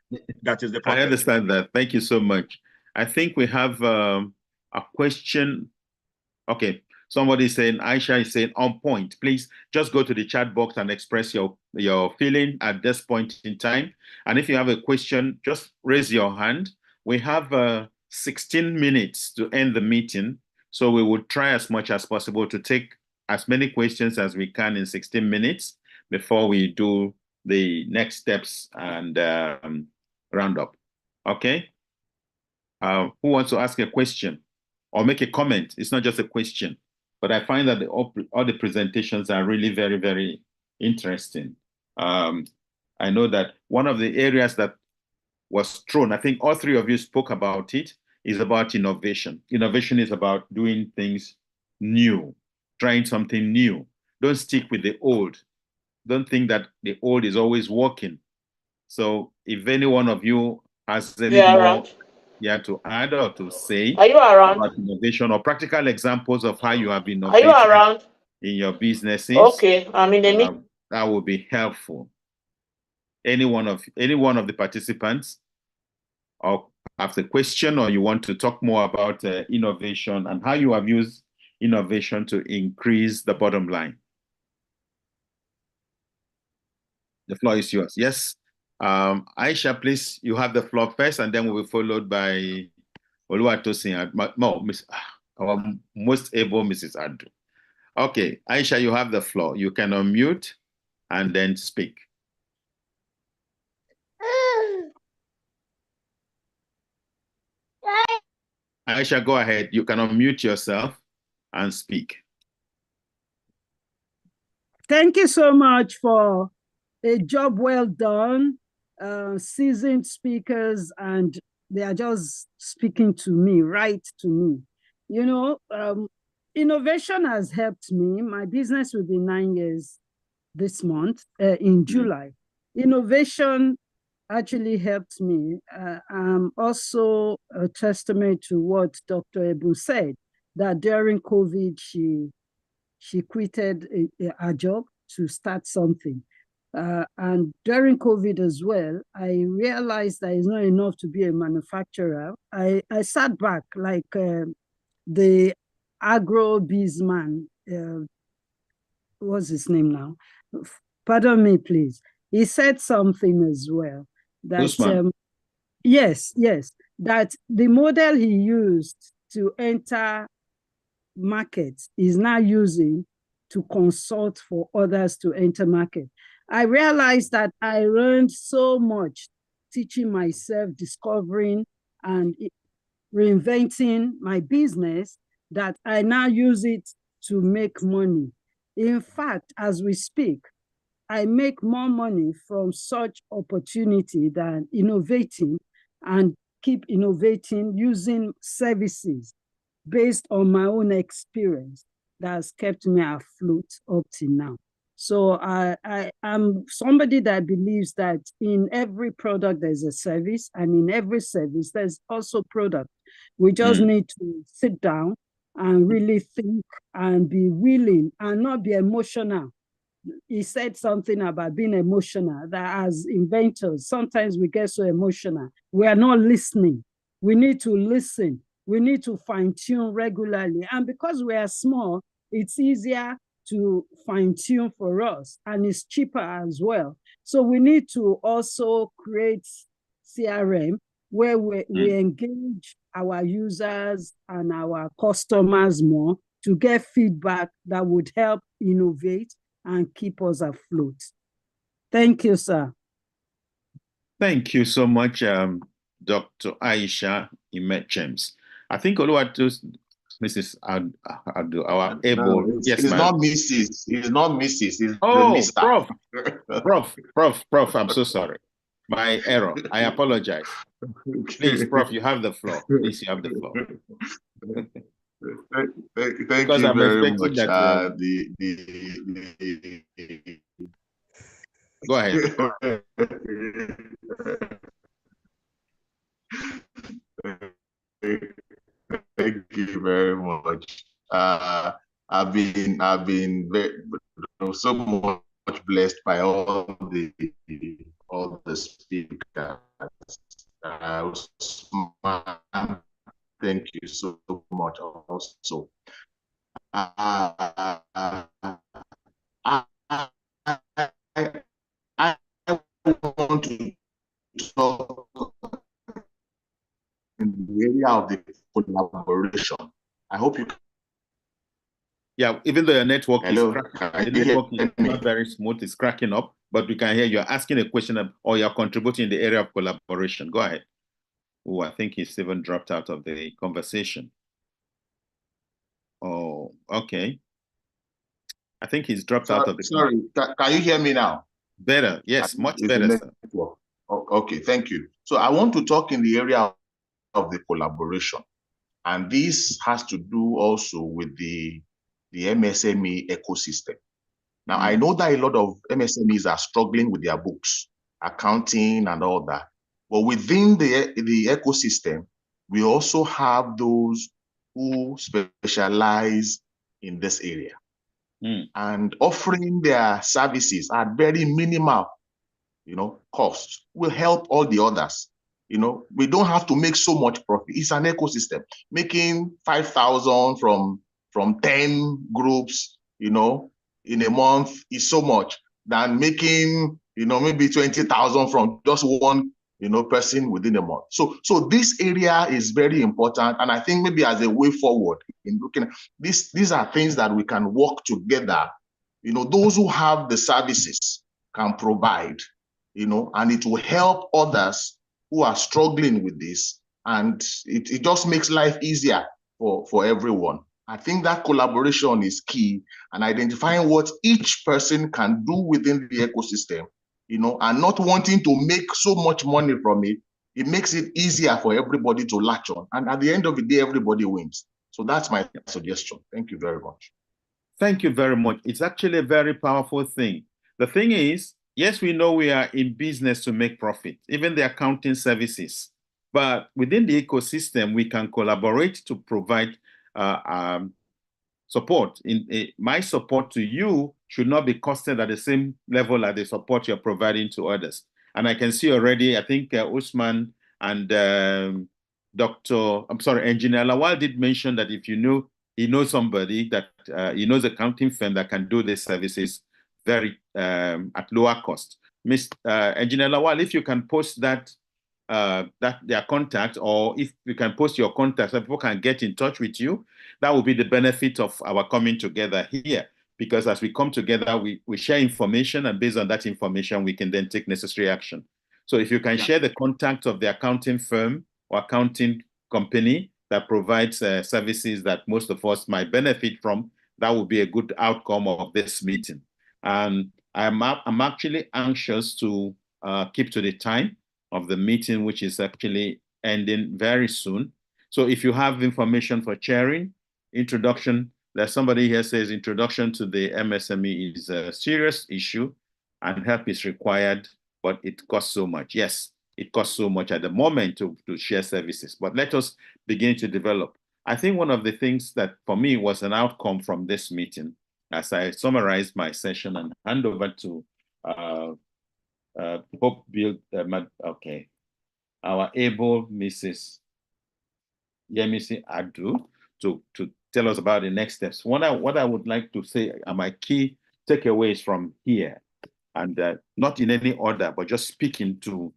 that is the problem. I understand that. Thank you so much. I think we have a question. Okay, somebody is saying, Aisha is saying, on point. Please just go to the chat box and express your feeling at this point in time. And if you have a question, just raise your hand. We have 16 minutes to end the meeting. So we will try as much as possible to take as many questions as we can in 16 minutes before we do the next steps and round up. Okay? Who wants to ask a question or make a comment? It's not just a question, but I find that all the presentations are really very, very interesting. I know that one of the areas that was thrown, I think all three of you spoke about it, is about innovation. Innovation is about doing things new, trying something new. Don't stick with the old. Don't think that the old is always working. So if any one of you has any more to add or to say about innovation or practical examples of how you have innovated in your businesses, okay, I'm in the that will be helpful. Any one of the participants or have a question or you want to talk more about innovation and how you have used innovation to increase the bottom line. The floor is yours. Yes. Aisha, please, you have the floor first, and then we'll be followed by Oluwatosin and our most able Mrs. Adu. Okay, Aisha, you have the floor. You can unmute and then speak. Aisha, go ahead. You can unmute yourself and speak. Thank you so much for a job well done, seasoned speakers, and they are just speaking to me, right to me. You know, innovation has helped me. My business will be 9 years this month, in July. Innovation actually helped me. I'm also a testament to what Dr. Ebu said, that during COVID, she she quitted a job to start something. And during COVID as well, I realized that it's not enough to be a manufacturer. I sat back like the agro-biz man, what's his name now? Pardon me, please. He said something as well. That yes, that the model he used to enter markets is now using to consult for others to enter market. I realized that I learned so much teaching myself, discovering and reinventing my business that I now use it to make money. In fact, as we speak, I make more money from such opportunity than innovating and keep innovating using services based on my own experience that has kept me afloat up till now. So I am somebody that believes that in every product there's a service, and in every service there's also product. We just need to sit down and really think and be willing and not be emotional. He said something about being emotional, that as inventors, sometimes we get so emotional. We are not listening. We need to listen. We need to fine tune regularly. And because we are small, it's easier to fine tune for us, and it's cheaper as well. So we need to also create CRM where we engage our users and our customers more to get feedback that would help innovate and keep us afloat. Thank you, sir. Thank you so much, Dr. Aisha Imechems. I think Mrs. our able. No, yes, it's not Mrs. It's not Mrs. It's Mr. Prof. Prof, I'm so sorry. My error. I apologize. Please, Prof, you have the floor. Please, you have the floor. Thank you very much. That, Go ahead. Thank you very much. I've been so much blessed by all the speakers. Thank you so much also. I want to talk in the area of the collaboration. I hope you can. Yeah, even though your network is not very smooth, it's cracking up, but we can hear you're asking a question or you're contributing in the area of collaboration. Go ahead. Oh, I think he's even dropped out of the conversation. Oh, okay. I think he's dropped out of the Sorry, can you hear me now? Better, yes, much better, sir. Okay, thank you. So I want to talk in the area of the collaboration. And this has to do also with the MSME ecosystem. Now, I know that a lot of MSMEs are struggling with their books, accounting and all that. But within the ecosystem, we also have those who specialize in this area. And offering their services at very minimal, cost will help all the others. We don't have to make so much profit. It's an ecosystem. Making 5,000 from 10 groups, in a month is so much than making, maybe 20,000 from just one, person within a month. So this area is very important. And I think maybe as a way forward in looking at these are things that we can work together. Those who have the services can provide, and it will help others who are struggling with this. And it just makes life easier for everyone. I think that collaboration is key, and identifying what each person can do within the ecosystem, and not wanting to make so much money from it. It makes it easier for everybody to latch on. And at the end of the day, everybody wins. So that's my suggestion. Thank you very much. Thank you very much. It's actually a very powerful thing. The thing is, yes, we know we are in business to make profit, even the accounting services. But within the ecosystem, we can collaborate to provide support. My support to you should not be costed at the same level as the support you're providing to others. And I can see already, I think Usman and Engineer Lawal did mention that if he knows somebody that he knows a accounting firm that can do these services very at lower cost. Engineer Lawal, if you can post that their contact, or if you can post your contact so people can get in touch with you, that will be the benefit of our coming together here. Because as we come together, we share information, and based on that information, we can then take necessary action. So if you can share the contact of the accounting firm or accounting company that provides services that most of us might benefit from, that will be a good outcome of this meeting. And I'm actually anxious to keep to the time of the meeting, which is actually ending very soon. So if you have information for sharing, introduction, there's somebody here says introduction to the MSME is a serious issue and help is required, but it costs so much. Yes, it costs so much at the moment to share services, but let us begin to develop. I think one of the things that for me was an outcome from this meeting, as I summarize my session and hand over to Hope Build, okay, our able Mrs. Yemisi Adu to tell us about the next steps. What I would like to say are my key takeaways from here, and not in any order, but just speaking to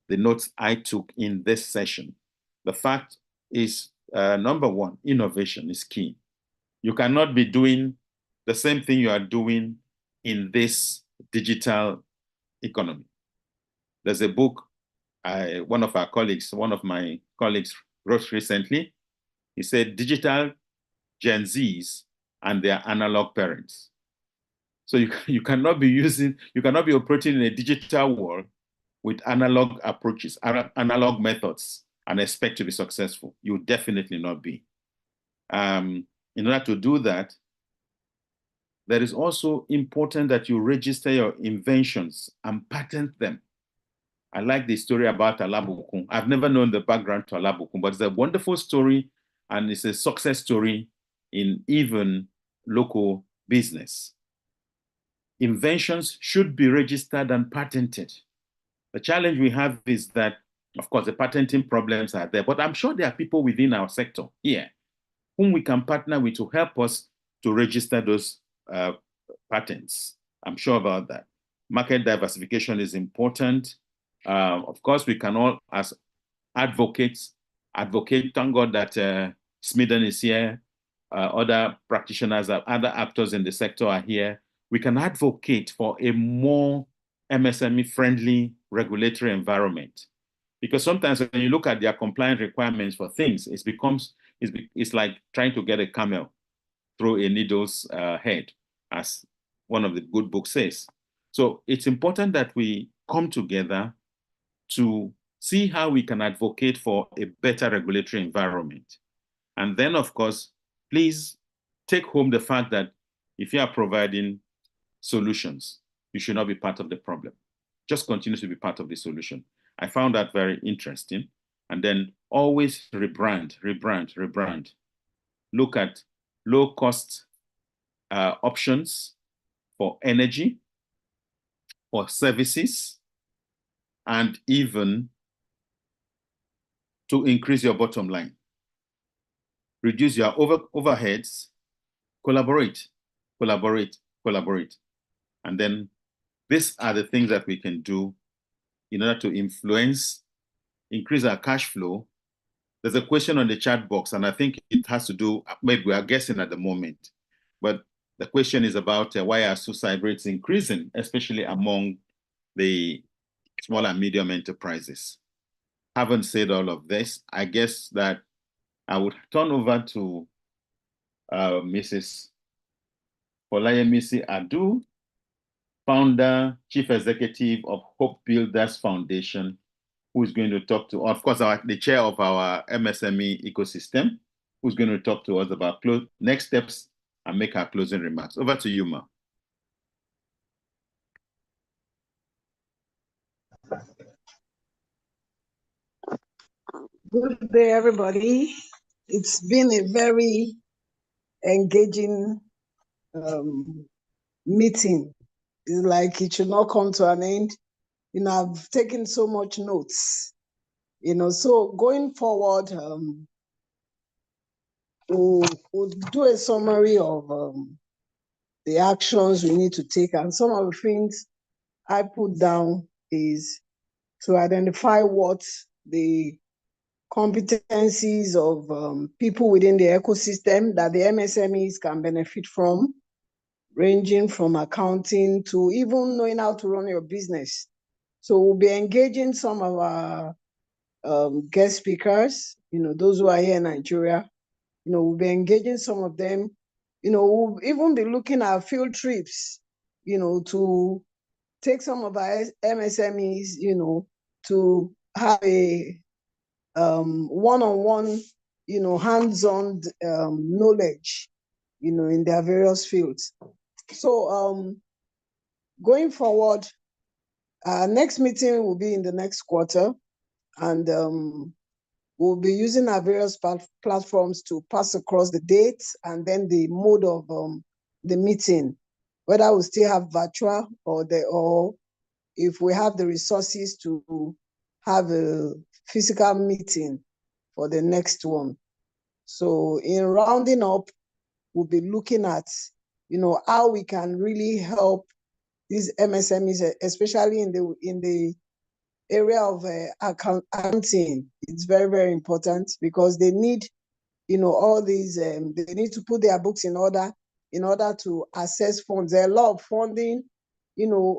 the notes I took in this session. The fact is, number one, innovation is key. You cannot be doing the same thing you are doing in this digital economy. There's a book one of my colleagues wrote recently. He said, digital Gen Zs and their analog parents. So you cannot be operating in a digital world with analog approaches, analog methods, and expect to be successful. You will definitely not be. In order to do that, there is also important that you register your inventions and patent them. I like the story about Alabukun. I've never known the background to Alabukun, but it's a wonderful story, and it's a success story in even local business. Inventions should be registered and patented. The challenge we have is that, of course, the patenting problems are there, but I'm sure there are people within our sector here whom we can partner with to help us to register those patents. I'm sure about that. Market diversification is important. Of course, we can all, as advocates, advocate. Thank God that Smeden is here. Other practitioners, other actors in the sector are here. We can advocate for a more MSME-friendly regulatory environment. Because sometimes when you look at their compliance requirements for things, it's like trying to get a camel through a needle's head, as one of the good books says. So it's important that we come together to see how we can advocate for a better regulatory environment. And then, of course, please take home the fact that if you are providing solutions, you should not be part of the problem. Just continue to be part of the solution. I found that very interesting. And then always rebrand. Look at low-cost options for energy, for services, and even to increase your bottom line. Reduce your overheads, collaborate. And then these are the things that we can do in order to influence, increase our cash flow. There's a question on the chat box, and I think it has to do, maybe we are guessing at the moment, but the question is about why are suicide rates increasing, especially among the small and medium enterprises. Haven't said all of this. I guess that I would turn over to Mrs. Olayemisi Adu, founder, chief executive of Hope Builders Foundation, who is going to talk to, of course, the chair of our MSME ecosystem, who's going to talk to us about next steps and make our closing remarks. Over to you, Ma. Good day, everybody. It's been a very engaging meeting. It's like it should not come to an end. I've taken so much notes. So going forward, we'll do a summary of the actions we need to take. And some of the things I put down is to identify what the competencies of people within the ecosystem that the MSMEs can benefit from, ranging from accounting to even knowing how to run your business. So we'll be engaging some of our guest speakers, those who are here in Nigeria. We'll be engaging some of them. We'll even be looking at field trips, to take some of our MSMEs, to have a one-on-one, hands-on knowledge, in their various fields. So going forward, our next meeting will be in the next quarter, and we'll be using our various platforms to pass across the dates and then the mode of the meeting, whether we'll still have virtual or if we have the resources to have a physical meeting for the next one. So in rounding up, we'll be looking at, how we can really help these MSMEs, especially in the area of accounting. It's very, very important because they need, all these, they need to put their books in order to access funds. There are a lot of funding,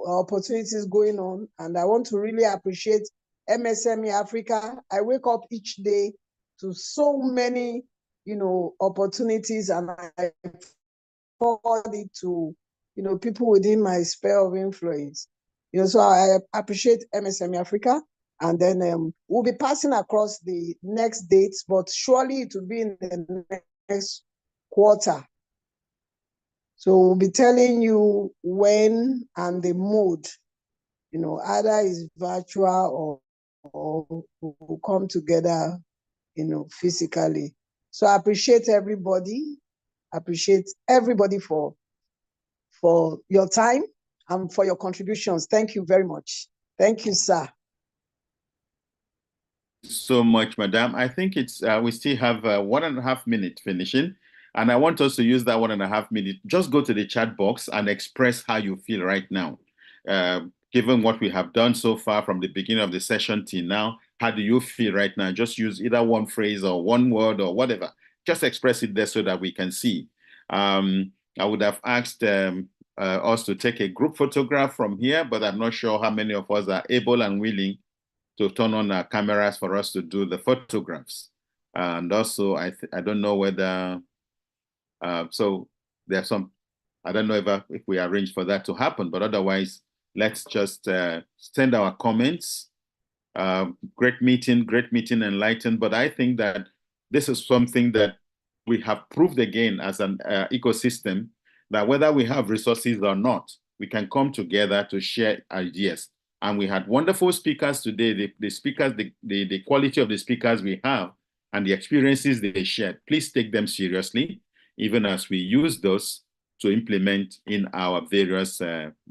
opportunities going on. And I want to really appreciate MSME Africa. I wake up each day to so many, opportunities, and I forward it to, people within my sphere of influence. So I appreciate MSME Africa. And then we'll be passing across the next dates, but surely it will be in the next quarter. So we'll be telling you when and the mode, either is virtual or we'll come together, physically. So I appreciate everybody. Appreciate everybody for your time and for your contributions. Thank you very much. Thank you, sir. So much, madam. I think it's we still have 1.5 minutes finishing, and I want us to use that 1.5 minutes. Just go to the chat box and express how you feel right now. Given what we have done so far from the beginning of the session till now, how do you feel right now? Just use either one phrase or one word or whatever. Just express it there so that we can see. I would have asked us to take a group photograph from here, but I'm not sure how many of us are able and willing to turn on our cameras for us to do the photographs. And also, I don't know whether, so there's some, I don't know if we arrange for that to happen, but otherwise, let's just send our comments. Great meeting, enlightened. But I think that this is something that we have proved again as an ecosystem, that whether we have resources or not, we can come together to share ideas. And we had wonderful speakers today. The quality of the speakers we have and the experiences they shared, please take them seriously, even as we use those to implement in our various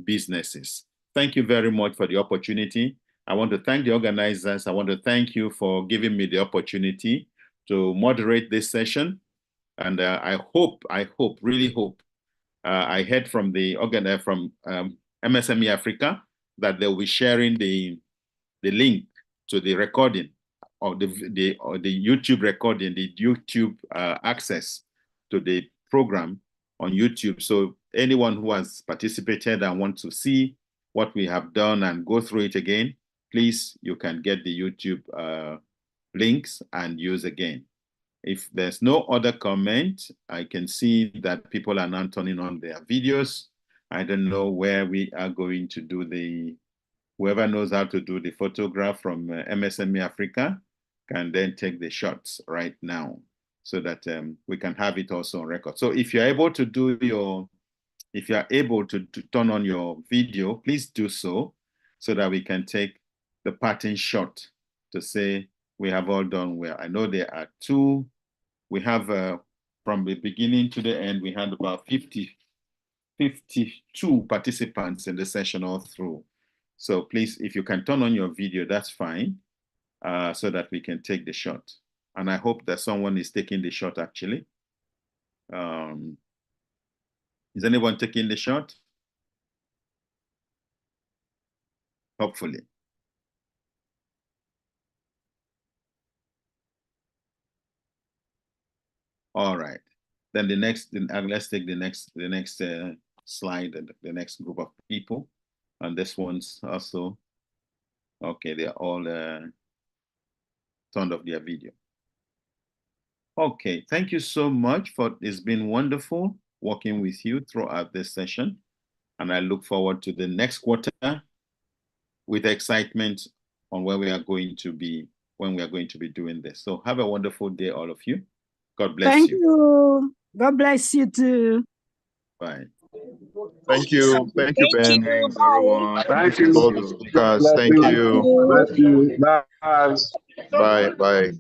businesses. Thank you very much for the opportunity. I want to thank the organizers. I want to thank you for giving me the opportunity to moderate this session. And I really hope, I heard from the from MSME Africa that they'll be sharing the link to the recording of the YouTube recording, the YouTube access to the program on YouTube. So anyone who has participated and wants to see what we have done and go through it again, please, you can get the YouTube links and use again. If there's no other comment, I can see that people are now turning on their videos. I don't know where we are going to do whoever knows how to do the photograph from MSME Africa can then take the shots right now so that we can have it also on record. So if you're able to turn on your video, please do so that we can take the parting shot to say we have all done well. I know there are two. We have from the beginning to the end, we had about 52 participants in the session all through. So please, if you can turn on your video, that's fine, so that we can take the shot. And I hope that someone is taking the shot actually. Is anyone taking the shot? Hopefully. All right. Then the next, let's take the next slide, the next group of people. And this one's also, okay, they're all turned off their video. Okay, thank you so much it's been wonderful working with you throughout this session. And I look forward to the next quarter with excitement on where we are going to be, when we are going to be doing this. So have a wonderful day, all of you. God bless you. Thank you. God bless you too. Bye. Thank you. Thank you, Ben. Thanks, everyone. Thank you. All the speakers. Thank you. Bless you. Bless you. Bye. Bye. Bye.